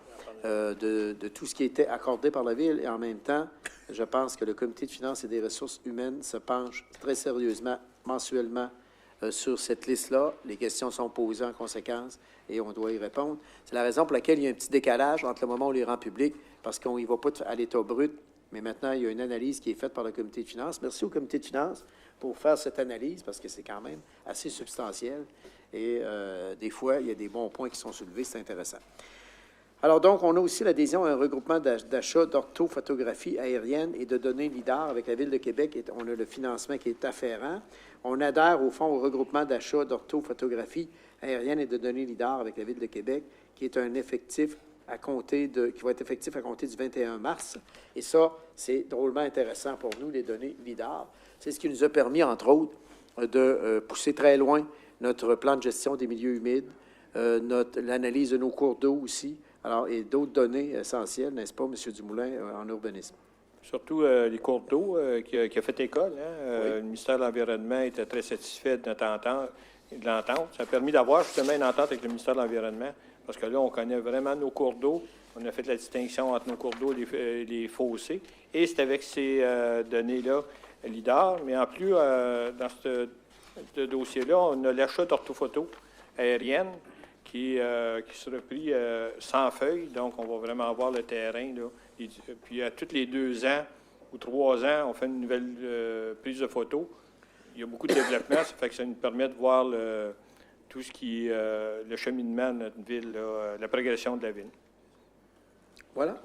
de tout ce qui était accordé par la Ville. Et en même temps, je pense que le Comité de finances et des ressources humaines se penche très sérieusement, mensuellement, sur cette liste-là. Les questions sont posées en conséquence et on doit y répondre. C'est la raison pour laquelle il y a un petit décalage entre le moment où on les rend publics, parce qu'on n'y va pas à l'état brut. Mais maintenant, il y a une analyse qui est faite par le Comité de finances. Merci au Comité de finances pour faire cette analyse, parce que c'est quand même assez substantiel. Et des fois, il y a des bons points qui sont soulevés. C'est intéressant. Alors donc, on a aussi l'adhésion à un regroupement d'achat d'orthophotographie aérienne et de données LIDAR avec la Ville de Québec. Et on a le financement qui est afférent. On adhère, au fond, au regroupement d'achat d'orthophotographie aérienne et de données LIDAR avec la Ville de Québec, qui est un effectif qui va être effectif à compter du 21 mars. Et ça, c'est drôlement intéressant pour nous, les données LIDAR. C'est ce qui nous a permis, entre autres, de pousser très loin notre plan de gestion des milieux humides, l'analyse de nos cours d'eau aussi, alors, et d'autres données essentielles, n'est-ce pas, M. Dumoulin, en urbanisme? Surtout les cours d'eau qui a fait école. Hein? Oui. Le ministère de l'Environnement était très satisfait de notre entente, de l'entente. Ça a permis d'avoir justement une entente avec le ministère de l'Environnement, parce que là, on connaît vraiment nos cours d'eau. On a fait la distinction entre nos cours d'eau et les fossés. Et c'est avec ces données-là, LIDAR. Mais en plus, dans ce dossier-là, on a l'achat d'orthophotos aériennes qui sera pris sans feuilles. Donc, on va vraiment avoir le terrain. Là. Puis, à tous les 2 ans ou 3 ans, on fait une nouvelle prise de photos. Il y a beaucoup de développement. Ça fait que ça nous permet de voir tout ce qui est le cheminement de notre ville, la progression de la ville. Voilà.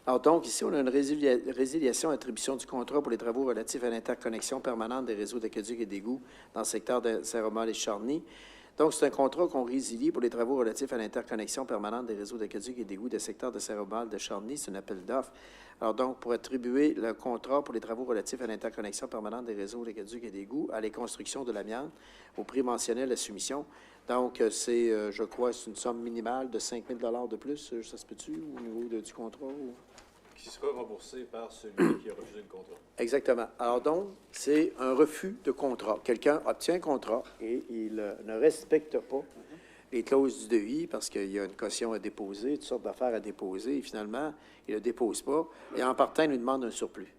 Alors donc, ici, on a une résiliation attribution du contrat pour les travaux relatifs à l'interconnexion permanente des réseaux d'aqueducs et d'égouts dans le secteur de Saint-Romuald et Charny. Donc, c'est un contrat qu'on résilie pour les travaux relatifs à l'interconnexion permanente des réseaux d'aqueducs et d'égouts des secteurs de Saint-Romuald de Charny. C'est un appel d'offres. Alors donc, pour attribuer le contrat pour les travaux relatifs à l'interconnexion permanente des réseaux d'aqueducs et d'égouts à les constructions de l'amiante au prix mentionné à la soumission. Donc, c'est, je crois, c'est une somme minimale de 5 000 $ de plus. Ça se peut-tu au niveau du contrat? Ou... qui sera remboursé par celui qui a refusé le contrat. Exactement. Alors donc, c'est un refus de contrat. Quelqu'un obtient un contrat et il ne respecte pas les clauses du devis parce qu'il y a une caution à déposer, toutes sortes d'affaires à déposer, et finalement, il ne le dépose pas. Et en partant, il nous demande un surplus.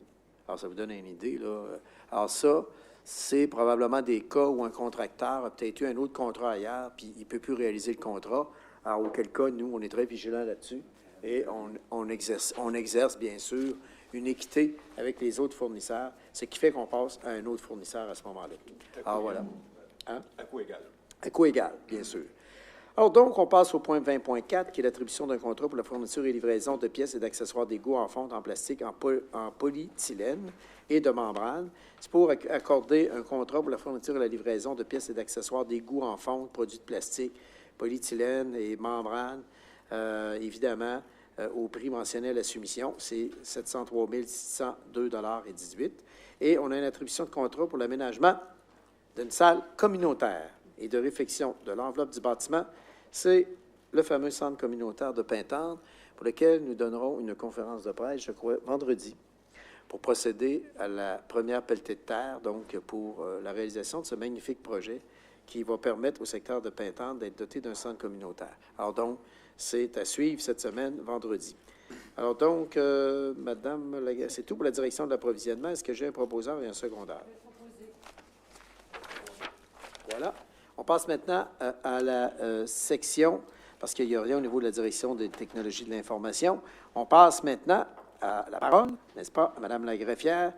Alors, ça vous donne une idée, là. Alors ça, c'est probablement des cas où un contracteur a peut-être eu un autre contrat ailleurs, puis il ne peut plus réaliser le contrat. Alors, auquel cas, nous, on est très vigilants là-dessus. Et on exerce, bien sûr, une équité avec les autres fournisseurs, ce qui fait qu'on passe à un autre fournisseur à ce moment-là. Alors, voilà. Hein? À coût égal. À coût égal, bien sûr. Alors, donc, on passe au point 20.4, qui est l'attribution d'un contrat pour la fourniture et livraison de pièces et d'accessoires d'égout en fonte en plastique, en polyéthylène et de membrane. C'est pour accorder un contrat pour la fourniture et la livraison de pièces et d'accessoires d'égout en fonte, produits de plastique, polyéthylène et membrane, évidemment, au prix mentionné à la soumission, c'est 703 602,18 $. Et on a une attribution de contrat pour l'aménagement d'une salle communautaire et de réfection de l'enveloppe du bâtiment. C'est le fameux centre communautaire de Pintendre, pour lequel nous donnerons une conférence de presse, je crois, vendredi, pour procéder à la première pelletée de terre, donc pour la réalisation de ce magnifique projet qui va permettre au secteur de Pintendre d'être doté d'un centre communautaire. Alors donc, c'est à suivre cette semaine, vendredi. Alors donc, Madame, c'est tout pour la direction de l'approvisionnement. Est-ce que j'ai un proposeur et un secondaire? Voilà. On passe maintenant à la section, parce qu'il n'y a rien au niveau de la direction des technologies de l'information. On passe maintenant à la parole, n'est-ce pas, à Madame la greffière,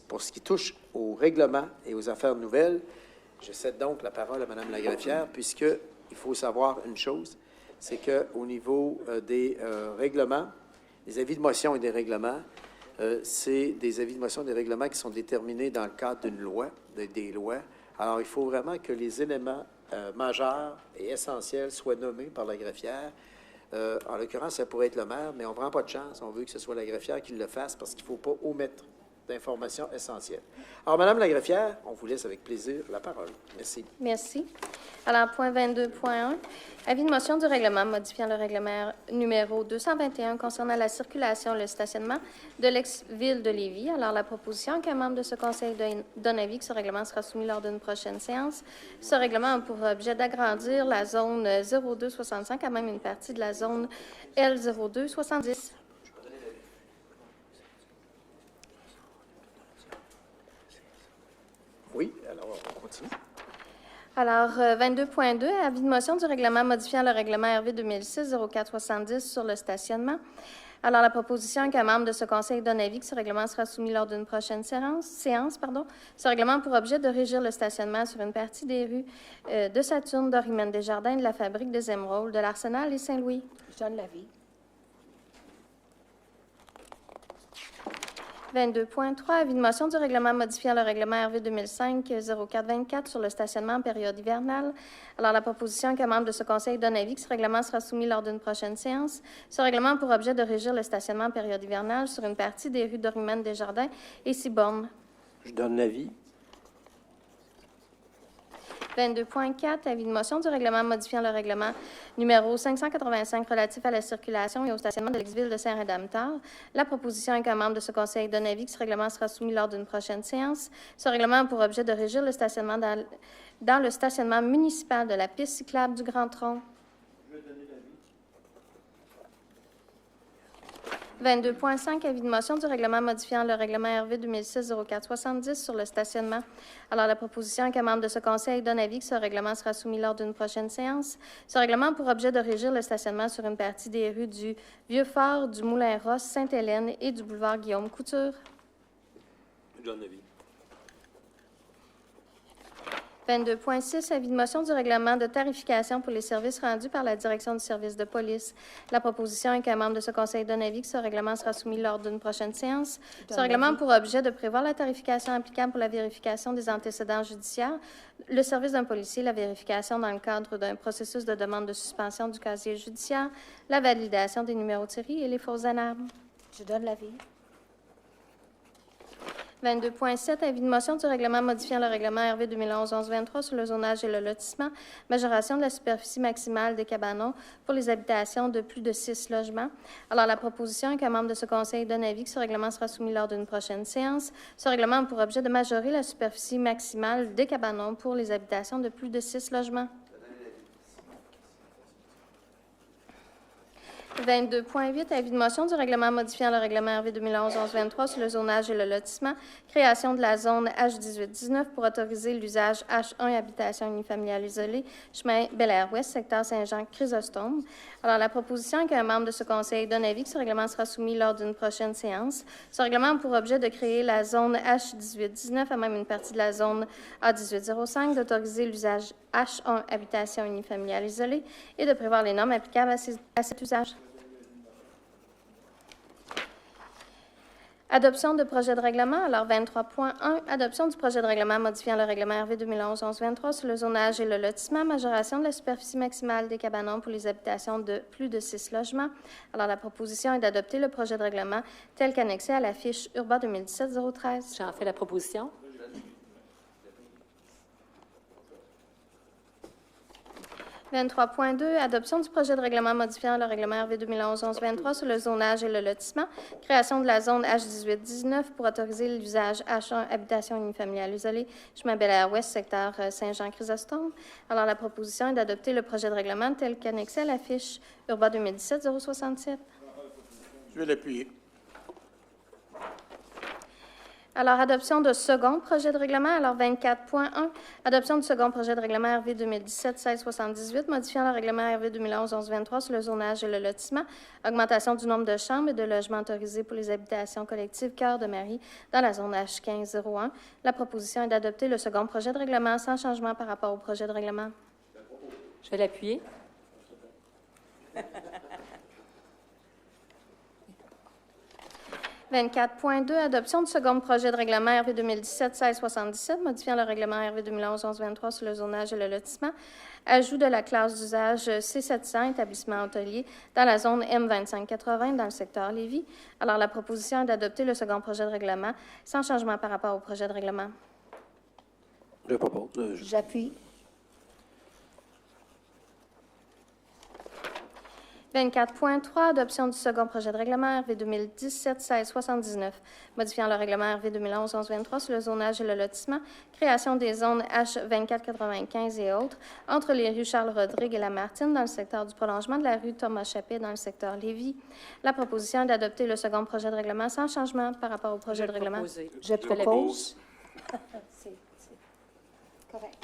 pour ce qui touche au règlement et aux affaires nouvelles. Je cède donc la parole à Madame la greffière, puisqu'il faut savoir une chose, c'est qu'au niveau des règlements, des avis de motion et des règlements, c'est des avis de motion et des règlements qui sont déterminés dans le cadre d'une loi, des lois. Alors, il faut vraiment que les éléments majeurs et essentiels soient nommés par la greffière. En l'occurrence, ça pourrait être le maire, mais on ne prend pas de chance. On veut que ce soit la greffière qui le fasse parce qu'il ne faut pas omettre d'informations essentielles. Alors, Madame la greffière, on vous laisse avec plaisir la parole. Merci. Merci. Alors, point 22.1, avis de motion du règlement modifiant le règlement numéro 221 concernant la circulation et le stationnement de l'ex-ville de Lévis. Alors, la proposition qu'un membre de ce conseil donne avis que ce règlement sera soumis lors d'une prochaine séance. Ce règlement a pour objet d'agrandir la zone 0265 à même une partie de la zone L0270. Oui, alors on continue. Alors, 22.2, avis de motion du règlement modifiant le règlement RV 2006-0470 sur le stationnement. Alors, la proposition qu'un membre de ce conseil donne avis que ce règlement sera soumis lors d'une prochaine séance. Ce règlement a pour objet de régir le stationnement sur une partie des rues de Saturne, d'Orimène Desjardins, de la Fabrique des Émeraudes, de l'Arsenal et Saint-Louis. Je donne l'avis. 22.3, avis de motion du règlement modifiant le règlement RV 2005-0424 sur le stationnement en période hivernale. Alors, la proposition qu'un membre de ce conseil donne avis que ce règlement sera soumis lors d'une prochaine séance. Ce règlement a pour objet de régir le stationnement en période hivernale sur une partie des rues d'Orimène Desjardins et Ciborne. Je donne l'avis. 22.4, avis de motion du règlement modifiant le règlement numéro 585 relatif à la circulation et au stationnement de l'ex-ville de Saint-Rédempteur. La proposition est qu'un membre de ce conseil donne avis que ce règlement sera soumis lors d'une prochaine séance. Ce règlement a pour objet de régir le stationnement dans le stationnement municipal de la piste cyclable du Grand Tronc. 22.5, avis de motion du règlement modifiant le règlement RV 2006-0470 sur le stationnement. Alors, la proposition qu'un membre de ce conseil donne avis que ce règlement sera soumis lors d'une prochaine séance. Ce règlement a pour objet de régir le stationnement sur une partie des rues du Vieux-Fort, du Moulin-Ross, Sainte-Hélène et du boulevard Guillaume-Couture. Je donne l'avis. 22.6, avis de motion du règlement de tarification pour les services rendus par la direction du service de police. La proposition est qu'un membre de ce conseil donne avis que ce règlement sera soumis lors d'une prochaine séance. Ce règlement a pour objet de prévoir la tarification applicable pour la vérification des antécédents judiciaires, le service d'un policier, la vérification dans le cadre d'un processus de demande de suspension du casier judiciaire, la validation des numéros de série et les fausses alarmes. Je donne l'avis. 22.7, avis de motion du règlement modifiant le règlement RV 2011-11-23 sur le zonage et le lotissement, majoration de la superficie maximale des cabanons pour les habitations de plus de 6 logements. Alors, la proposition est qu'un membre de ce conseil donne avis que ce règlement sera soumis lors d'une prochaine séance. Ce règlement a pour objet de majorer la superficie maximale des cabanons pour les habitations de plus de 6 logements. 22.8, avis de motion du règlement modifiant le règlement RV 2011-11-23 sur le zonage et le lotissement, création de la zone H18-19 pour autoriser l'usage H1 habitation unifamiliale isolée, chemin Bel-Air-Ouest, secteur Saint-Jean-Chrysostome. Alors, la proposition est qu'un membre de ce conseil donne avis que ce règlement sera soumis lors d'une prochaine séance. Ce règlement a pour objet de créer la zone H18-19 à même une partie de la zone A18-05, d'autoriser l'usage H1 habitation unifamiliale isolée et de prévoir les normes applicables à cet usage. Adoption de projet de règlement. Alors, 23.1, adoption du projet de règlement modifiant le règlement RV 2011-11-23 sur le zonage et le lotissement, majoration de la superficie maximale des cabanons pour les habitations de plus de 6 logements. Alors, la proposition est d'adopter le projet de règlement tel qu'annexé à la fiche Urbain 2017-013. J'en fais la proposition. 23.2, adoption du projet de règlement modifiant le règlement RV 2011-11-23 sur le zonage et le lotissement, création de la zone H18-19 pour autoriser l'usage H1 habitation unifamiliale isolée, chemin Bel-Air-Ouest, secteur Saint-Jean-Chrysostome. Alors, la proposition est d'adopter le projet de règlement tel qu'annexé à la fiche Urbain 2017-067. Je vais l'appuyer. Alors, adoption de second projet de règlement. Alors, 24.1, adoption du second projet de règlement RV 2017-1678, modifiant le règlement RV 2011-11-23 sur le zonage et le lotissement, augmentation du nombre de chambres et de logements autorisés pour les habitations collectives Cœur de Marie dans la zone H1501. La proposition est d'adopter le second projet de règlement sans changement par rapport au projet de règlement. Je vais l'appuyer. 24.2, adoption du second projet de règlement RV 2017-1677, modifiant le règlement RV 2011-11-23 sur le zonage et le lotissement, ajout de la classe d'usage C700, établissement hôtelier, dans la zone M2580 dans le secteur Lévis. Alors, la proposition est d'adopter le second projet de règlement sans changement par rapport au projet de règlement. Je propose. J'appuie. 24.3, adoption du second projet de règlement RV 2017-1679, modifiant le règlement RV 2011-11-23 sur le zonage et le lotissement, création des zones H2495 et autres entre les rues Charles-Rodrigue et Lamartine dans le secteur du prolongement de la rue Thomas-Chappé dans le secteur Lévis. La proposition est d'adopter le second projet de règlement sans changement par rapport au projet de règlement. Je propose. C'est correct.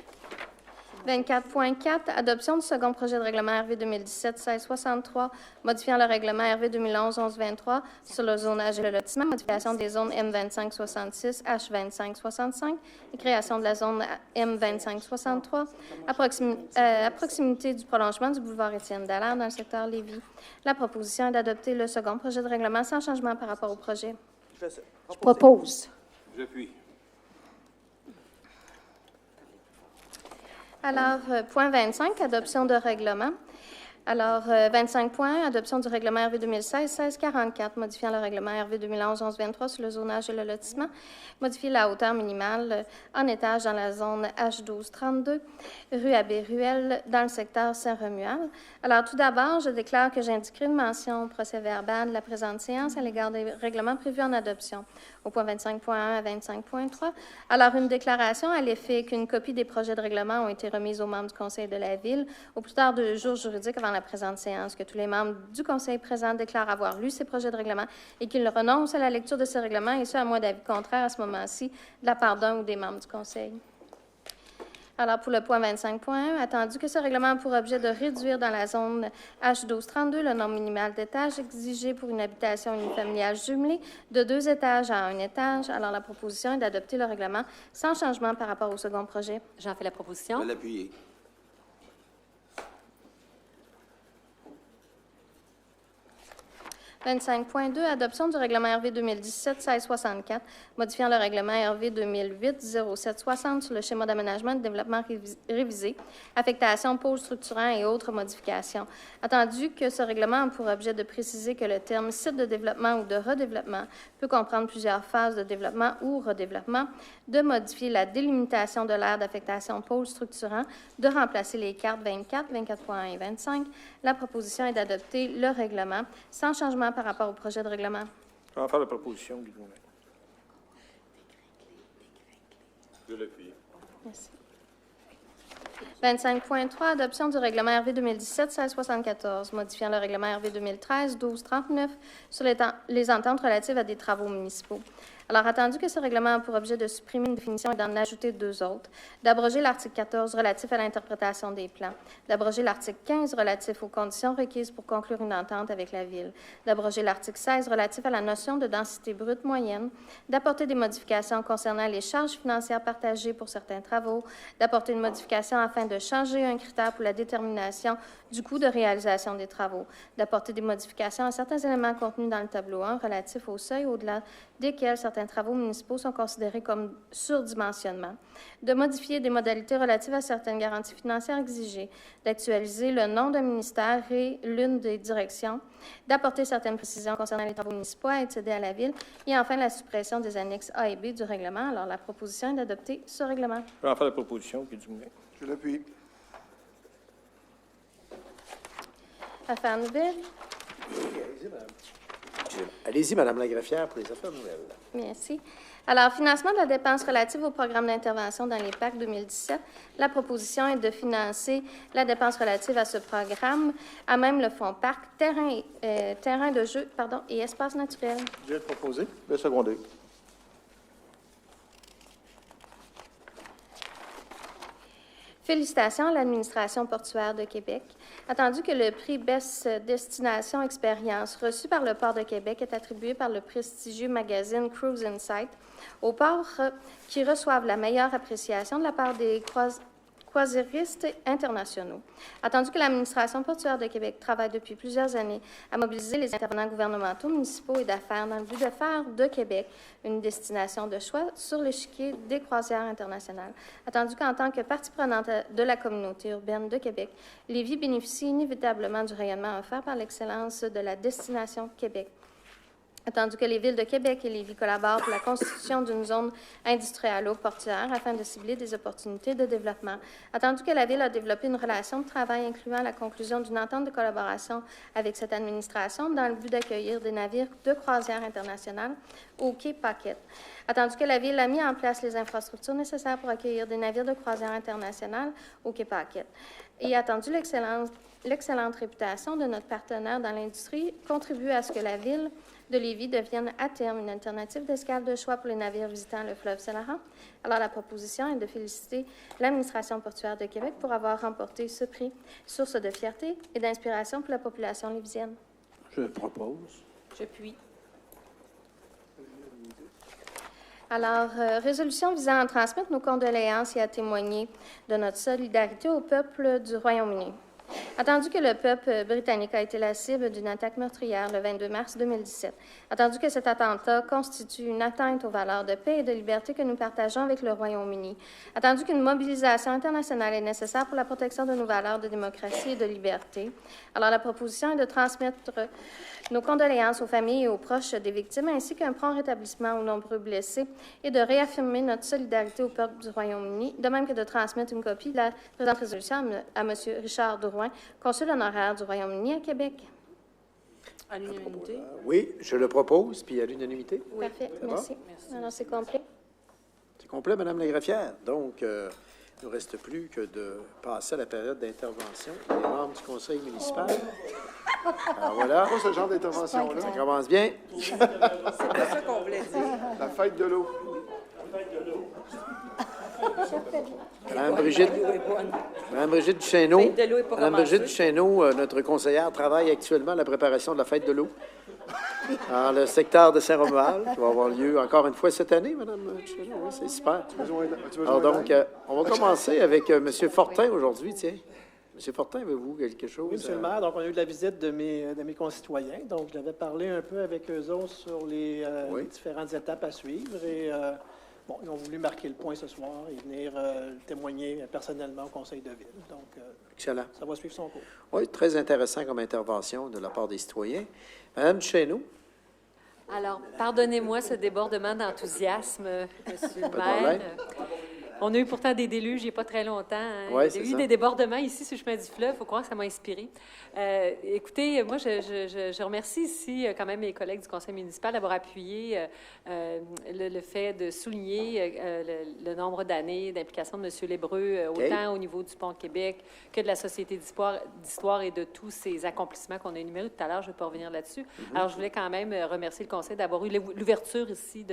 24.4, adoption du second projet de règlement RV 2017-1663, modifiant le règlement RV 2011-11-23 sur le zonage et le lotissement, modification des zones M25-66, H25-65 et création de la zone M25-63 à proximité du prolongement du boulevard Étienne-Dallaire dans le secteur Lévis. La proposition est d'adopter le second projet de règlement sans changement par rapport au projet. Je propose. J'appuie. Alors, point 25, adoption de règlement. Alors, 25 points, adoption du règlement RV 2016-1644, modifiant le règlement RV 2011-11-23 sur le zonage et le lotissement, modifier la hauteur minimale en étage dans la zone H12-32, rue Abbé-Ruelle, dans le secteur Saint-Romuald. Alors, tout d'abord, je déclare que j'indiquerai une mention au procès-verbal de la présente séance à l'égard des règlements prévus en adoption. Au point 25.1 à 25.3. Alors, une déclaration à l'effet qu'une copie des projets de règlement ont été remises aux membres du Conseil de la Ville au plus tard 2 jours juridiques avant la présente séance, que tous les membres du Conseil présent déclarent avoir lu ces projets de règlement et qu'ils renoncent à la lecture de ces règlements, et ce, à moins d'avis contraire à ce moment-ci de la part d'un ou des membres du Conseil. Alors, pour le point 25.1, attendu que ce règlement a pour objet de réduire dans la zone H12-32 le nombre minimal d'étages exigé pour une habitation unifamiliale jumelée de 2 étages à 1 étage. Alors, la proposition est d'adopter le règlement sans changement par rapport au second projet. J'en fais la proposition. Je vais l'appuyer. 25.2, adoption du règlement RV 2017-1664, modifiant le règlement RV 2008-0760 sur le schéma d'aménagement et de développement révisé, affectation, pôle structurant et autres modifications. Attendu que ce règlement a pour objet de préciser que le terme site de développement ou de redéveloppement peut comprendre plusieurs phases de développement ou redéveloppement, de modifier la délimitation de l'aire d'affectation pôle structurant, de remplacer les cartes 24, 24.1 et 25. La proposition est d'adopter le règlement sans changement par rapport au projet de règlement. Je vais en faire la proposition, Guy Boulet. Je l'appuie. Merci. 25.3, adoption du règlement RV 2017-1674, modifiant le règlement RV 2013-1239 sur les ententes relatives à des travaux municipaux. Alors, attendu que ce règlement a pour objet de supprimer une définition et d'en ajouter deux autres, d'abroger l'article 14 relatif à l'interprétation des plans, d'abroger l'article 15 relatif aux conditions requises pour conclure une entente avec la Ville, d'abroger l'article 16 relatif à la notion de densité brute moyenne, d'apporter des modifications concernant les charges financières partagées pour certains travaux, d'apporter une modification afin de changer un critère pour la détermination du coût de réalisation des travaux, d'apporter des modifications à certains éléments contenus dans le tableau 1 relatifs au seuil au-delà desquels certains travaux municipaux sont considérés comme surdimensionnement, de modifier des modalités relatives à certaines garanties financières exigées, d'actualiser le nom d'un ministère et l'une des directions, d'apporter certaines précisions concernant les travaux municipaux à être cédés à la Ville, et enfin la suppression des annexes A et B du règlement. Alors, la proposition est d'adopter ce règlement. Je vais en faire la proposition, Guy Boulet. Je l'appuie. Affaires nouvelles. Allez-y, Madame la greffière, pour les affaires nouvelles. Merci. Alors, financement de la dépense relative au programme d'intervention dans les PAC 2017. La proposition est de financer la dépense relative à ce programme, à même le fonds parc, terrain de jeu et espace naturel. Je vais proposer. Le seconder. Félicitations à l'administration portuaire de Québec. Attendu que le prix Best Destination Expérience reçu par le Port de Québec est attribué par le prestigieux magazine Cruise Insight aux ports qui reçoivent la meilleure appréciation de la part des croisiéristes internationaux. Attendu que l'administration portuaire de Québec travaille depuis plusieurs années à mobiliser les intervenants gouvernementaux, municipaux et d'affaires dans le but de faire de Québec une destination de choix sur l'échiquier des croisières internationales. Attendu qu'en tant que partie prenante de la communauté urbaine de Québec, Lévis bénéficie inévitablement du rayonnement offert par l'excellence de la destination Québec. Attendu que les villes de Québec et Lévis collaborent pour la constitution d'une zone industrielle-portuaire afin de cibler des opportunités de développement. Attendu que la Ville a développé une relation de travail incluant la conclusion d'une entente de collaboration avec cette administration dans le but d'accueillir des navires de croisière internationale au quai Paquette. Attendu que la Ville a mis en place les infrastructures nécessaires pour accueillir des navires de croisière internationale au quai Paquette. Et attendu l'excellente réputation de notre partenaire dans l'industrie contribue à ce que la Ville de Lévis devienne à terme une alternative d'escale de choix pour les navires visitant le fleuve Saint-Laurent. Alors, la proposition est de féliciter l'administration portuaire de Québec pour avoir remporté ce prix, source de fierté et d'inspiration pour la population lévisienne. Je propose. J'appuie. Alors, résolution visant à transmettre nos condoléances et à témoigner de notre solidarité au peuple du Royaume-Uni. Attendu que le peuple britannique a été la cible d'une attaque meurtrière le 22 mars 2017, attendu que cet attentat constitue une atteinte aux valeurs de paix et de liberté que nous partageons avec le Royaume-Uni, attendu qu'une mobilisation internationale est nécessaire pour la protection de nos valeurs de démocratie et de liberté, alors la proposition est de transmettre nos condoléances aux familles et aux proches des victimes, ainsi qu'un prompt rétablissement aux nombreux blessés, et de réaffirmer notre solidarité au peuple du Royaume-Uni, de même que de transmettre une copie de la présente résolution à M. Richard Drouin, consul honoraire du Royaume-Uni à Québec. À l'unanimité? Oui, je le propose, puis à l'unanimité. Oui. Parfait, merci. Alors, c'est complet. C'est complet, Madame la greffière. Donc, il ne nous reste plus que de passer à la période d'intervention des membres du conseil municipal. Alors voilà. C'est quoi ce genre d'intervention-là? Ça commence bien. C'est pas ça qu'on voulait dire. La fête de l'eau. Madame Brigitte Duchesneau, Madame Brigitte Duchesneau, notre conseillère, travaille actuellement à la préparation de la fête de l'eau dans le secteur de Saint-Romuald, qui va avoir lieu encore une fois cette année, Madame Duchesneau. Oui, c'est super. Alors donc, on va commencer avec M. Fortin aujourd'hui, tiens. M. Fortin, avez-vous quelque chose? Oui, M. le maire. Donc, on a eu de la visite de mes concitoyens. Donc, j'avais parlé un peu avec eux autres sur les différentes étapes à suivre. Et, bon, ils ont voulu marquer le point ce soir et venir témoigner personnellement au conseil de ville. Donc, excellent. Ça va suivre son cours. Oui, très intéressant comme intervention de la part des citoyens. Madame Chesneau. Alors, pardonnez-moi ce débordement d'enthousiasme, Monsieur le Pas de maire. problème. On a eu pourtant des déluges il n'y a pas très longtemps. Hein. Ouais, il y a eu ça. des débordements ici sur le chemin du fleuve. Il faut croire que ça m'a inspiré. Écoutez, moi, je remercie ici quand même mes collègues du conseil municipal d'avoir appuyé le fait de souligner le nombre d'années d'implication de M. Lébreux, autant au niveau du Pont Québec que de la Société d'histoire et de tous ces accomplissements qu'on a énumérés tout à l'heure. Je ne vais pas revenir là-dessus. Alors, je voulais quand même remercier le conseil d'avoir eu l'ouverture ici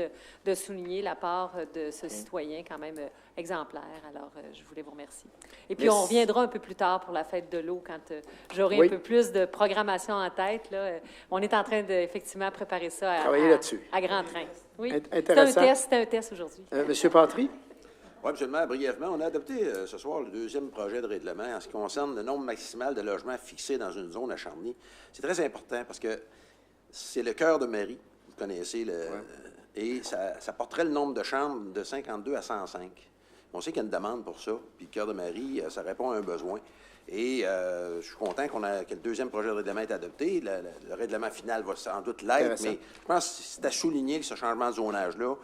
de souligner la part de ce citoyen quand même exemplaire. Alors, je voulais vous remercier. Et puis, on reviendra un peu plus tard pour la fête de l'eau quand j'aurai un peu plus de programmation en tête. Là. On est en train d'effectivement préparer ça à grand train. Oui, c'était un test aujourd'hui. Monsieur Patry? Oui, M. le maire, brièvement, on a adopté ce soir le deuxième projet de règlement en ce qui concerne le nombre maximal de logements fixés dans une zone à Charny. C'est très important parce que c'est le cœur de Marie. Vous connaissez et ça porterait le nombre de chambres de 52 à 105. On sait qu'il y a une demande pour ça, puis le cœur de Marie, ça répond à un besoin. Et je suis content que le deuxième projet de règlement est adopté. Le règlement final va sans doute l'être, mais je pense que c'est à souligner que ce changement de zonage-là,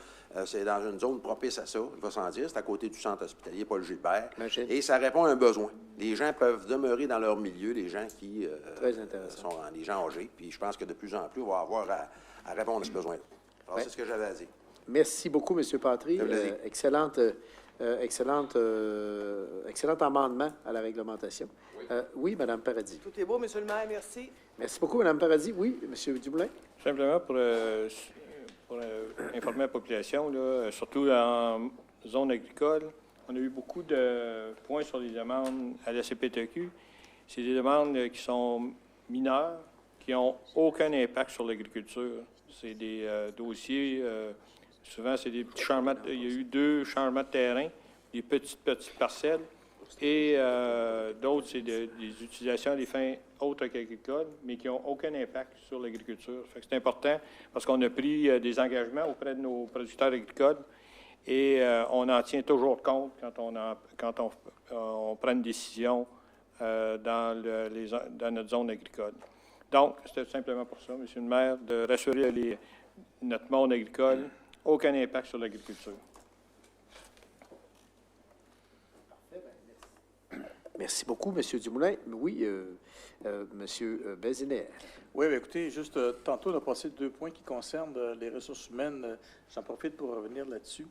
c'est dans une zone propice à ça, il va sans dire. C'est à côté du centre hospitalier Paul-Gilbert. Et ça répond à un besoin. Les gens peuvent demeurer dans leur milieu, les gens qui sont les gens âgés. Puis je pense que de plus en plus, on va avoir à répondre à ce besoin-là. Alors, c'est ce que j'avais à dire. Merci beaucoup, M. Patry. Excellent amendement à la réglementation. Oui, Mme Paradis. Tout est beau, M. le maire, merci. Merci beaucoup, Mme Paradis. Oui, M. Dumoulin. Simplement pour informer la population, là, surtout en zone agricole, on a eu beaucoup de points sur les demandes à la CPTQ. C'est des demandes qui sont mineures, qui n'ont aucun impact sur l'agriculture. C'est des dossiers... souvent, c'est des petits changements. Il y a eu 2 changements de terrain, des petites parcelles, et d'autres, c'est des utilisations à des fins autres qu'agricoles, mais qui n'ont aucun impact sur l'agriculture. C'est important parce qu'on a pris des engagements auprès de nos producteurs agricoles et on en tient toujours compte quand on prend une décision dans notre zone agricole. Donc, c'était simplement pour ça, M. le maire, de rassurer notre monde agricole. Aucun impact sur l'agriculture. Merci beaucoup, M. Dumoulin. Oui, M. Béziner. Oui, bien, écoutez, juste tantôt, on a passé 2 points qui concernent les ressources humaines. J'en profite pour revenir là-dessus.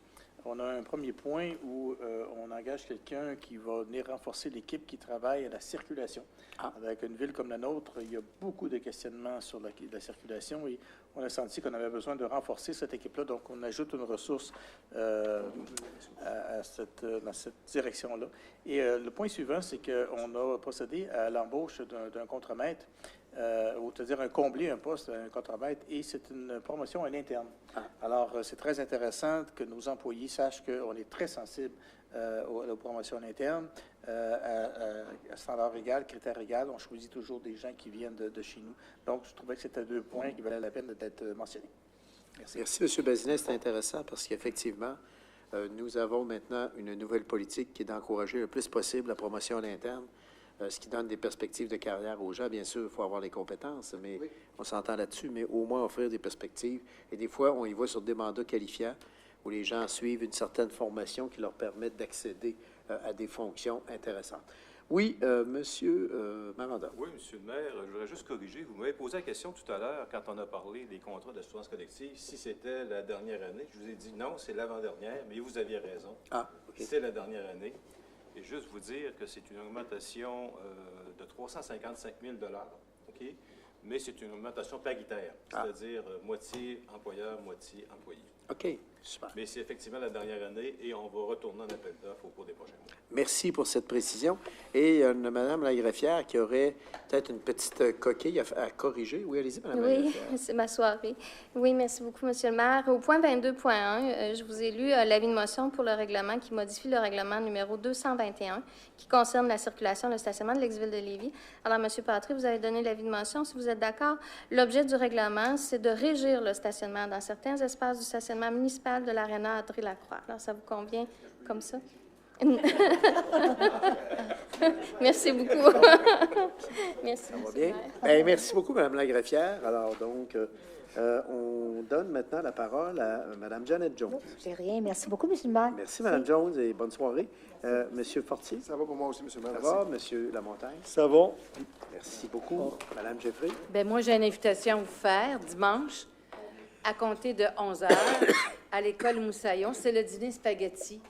On a un premier point où on engage quelqu'un qui va venir renforcer l'équipe qui travaille à la circulation. Avec une ville comme la nôtre, il y a beaucoup de questionnements sur la circulation et on a senti qu'on avait besoin de renforcer cette équipe-là. Donc, on ajoute une ressource dans cette direction-là. Et le point suivant, c'est qu'on a procédé à l'embauche d'un contremaître, c'est-à-dire un comblé, un poste, un contremaître, et c'est une promotion à l'interne. Alors, c'est très intéressant que nos employés sachent qu'on est très sensible aux promotions à l'interne, à standard égal, critères égal. On choisit toujours des gens qui viennent de chez nous. Donc, je trouvais que c'était 2 points qui valaient la peine d'être mentionnés. Merci. Merci, M. Bazinet. C'est intéressant parce qu'effectivement, nous avons maintenant une nouvelle politique qui est d'encourager le plus possible la promotion à l'interne, ce qui donne des perspectives de carrière aux gens. Bien sûr, il faut avoir les compétences, mais on s'entend là-dessus, mais au moins offrir des perspectives. Et des fois, on y va sur des mandats qualifiants où les gens suivent une certaine formation qui leur permet d'accéder à des fonctions intéressantes. Oui, Monsieur Mamanda. Oui, Monsieur le maire, je voudrais juste corriger. Vous m'avez posé la question tout à l'heure, quand on a parlé des contrats d'assurance collective, si c'était la dernière année. Je vous ai dit non, c'est l'avant-dernière, mais vous aviez raison. C'est la dernière année. Et juste vous dire que c'est une augmentation de 355 000 OK? Mais c'est une augmentation paritaire, c'est-à-dire moitié employeur, moitié employé. OK, super. Mais c'est effectivement la dernière année et on va retourner en appel d'offres au cours des prochains mois. Merci pour cette précision. Et il y a Mme la greffière qui aurait peut-être une petite coquille à corriger. Oui, allez-y, Mme la Oui, greffière. c'est ma soirée. Oui, merci beaucoup, Monsieur le maire. Au point 22.1, je vous ai lu l'avis de motion pour le règlement qui modifie le règlement numéro 221 qui concerne la circulation et le stationnement de l'ex-ville de Lévis. Alors, Monsieur Patry, vous avez donné l'avis de motion. Si vous êtes d'accord, l'objet du règlement, c'est de régir le stationnement dans certains espaces du stationnement municipal de l'Aréna André-Lacroix. Alors, ça vous convient comme ça? Merci beaucoup. Merci. Ça va bien? Bien, merci beaucoup, Mme la greffière. Alors, donc, on donne maintenant la parole à Mme Janet Jones. J'ai rien. Merci beaucoup, M. le maire. Merci, Mme Jones, et bonne soirée. Monsieur Fortier? Ça va pour moi aussi, M. le maire. Ça va, M. Lamontagne? Ça va. Merci beaucoup. Mme Jeffrey? Bien, moi, j'ai une invitation à vous faire dimanche, à compter de 11h, à l'école Moussaillon. C'est le dîner spaghetti.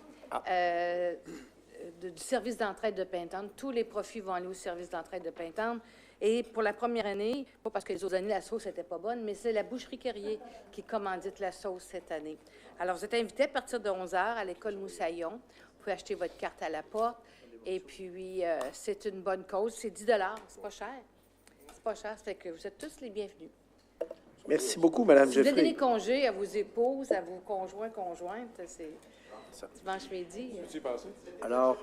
Du service d'entraide de Pintendre. Tous les profits vont aller au service d'entraide de Pintendre. Et pour la première année, pas parce que les autres années, la sauce n'était pas bonne, mais c'est la boucherie Carrier qui commandite la sauce cette année. Alors, vous êtes invités à partir de 11h à l'école Moussaillon. Vous pouvez acheter votre carte à la porte. Et puis, c'est une bonne cause. C'est 10 $. C'est pas cher. C'est pas cher. Ça fait que vous êtes tous les bienvenus. Merci beaucoup, Mme Si vous Jeffrey. voulez donner congé à vos épouses, à vos conjoints, conjointes, c'est dimanche midi. Alors,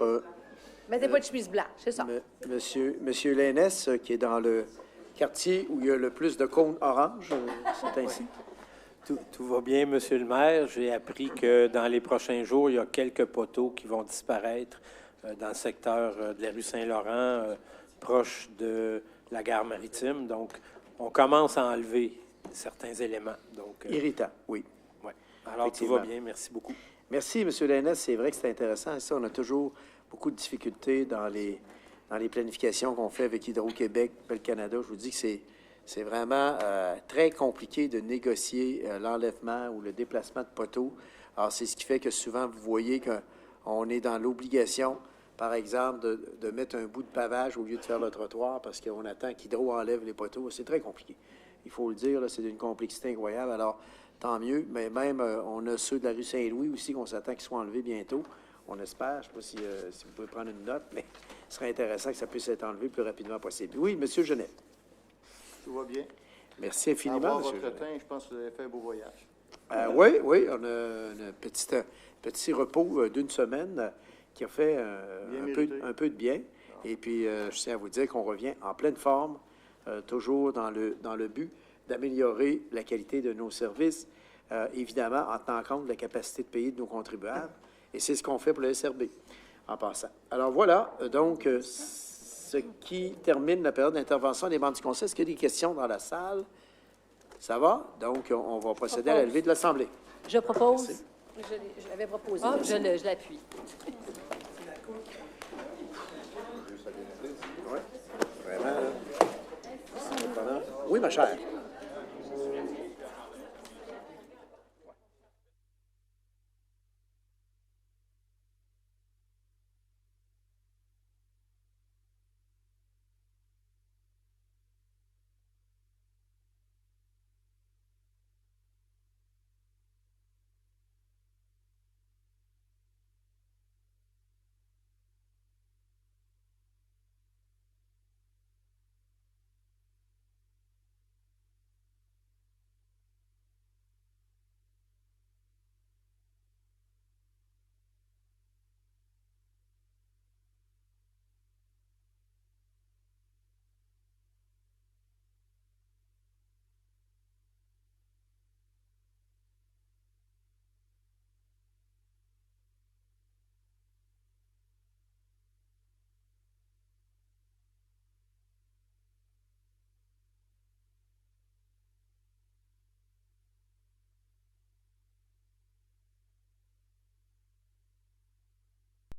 Mettez pas de chemise blanche, c'est ça. Monsieur Lainès, qui est dans le quartier où il y a le plus de cônes oranges, c'est ainsi? Tout va bien, Monsieur le maire. J'ai appris que dans les prochains jours, il y a quelques poteaux qui vont disparaître dans le secteur de la rue Saint-Laurent, proche de la gare maritime. Donc, on commence à enlever certains éléments. Donc, Irritant, oui. Ouais. Alors, tout va bien. Merci beaucoup. Merci, M. Lainès. C'est vrai que c'est intéressant. Ça, on a toujours beaucoup de difficultés dans les planifications qu'on fait avec Hydro-Québec, Bel Canada. Je vous dis que c'est vraiment très compliqué de négocier l'enlèvement ou le déplacement de poteaux. Alors, c'est ce qui fait que souvent, vous voyez qu'on est dans l'obligation, par exemple, de mettre un bout de pavage au lieu de faire le trottoir parce qu'on attend qu'Hydro enlève les poteaux. C'est très compliqué. Il faut le dire, c'est d'une complexité incroyable. Alors, tant mieux, mais même, on a ceux de la rue Saint-Louis aussi qu'on s'attend qu'ils soient enlevés bientôt. On espère. Je ne sais pas si vous pouvez prendre une note, mais ce serait intéressant que ça puisse être enlevé le plus rapidement possible. Oui, M. Genet. Tout va bien. Merci infiniment, Avoir M. votre Genet. teint, je pense que vous avez fait un beau voyage. Oui, on a un petit repos d'une semaine qui a fait un peu de bien. Et puis, je tiens à vous dire qu'on revient en pleine forme, toujours dans le but d'améliorer la qualité de nos services, évidemment en tenant compte de la capacité de payer de nos contribuables. Et c'est ce qu'on fait pour le SRB, en passant. Alors voilà, donc, ce qui termine la période d'intervention des membres du Conseil. Est-ce qu'il y a des questions dans la salle? Ça va? Donc, on va procéder à la levée de l'Assemblée. Je propose. Merci. Je l'avais proposé. Ah, je l'appuie. Oui, vraiment. Oui, ma chère.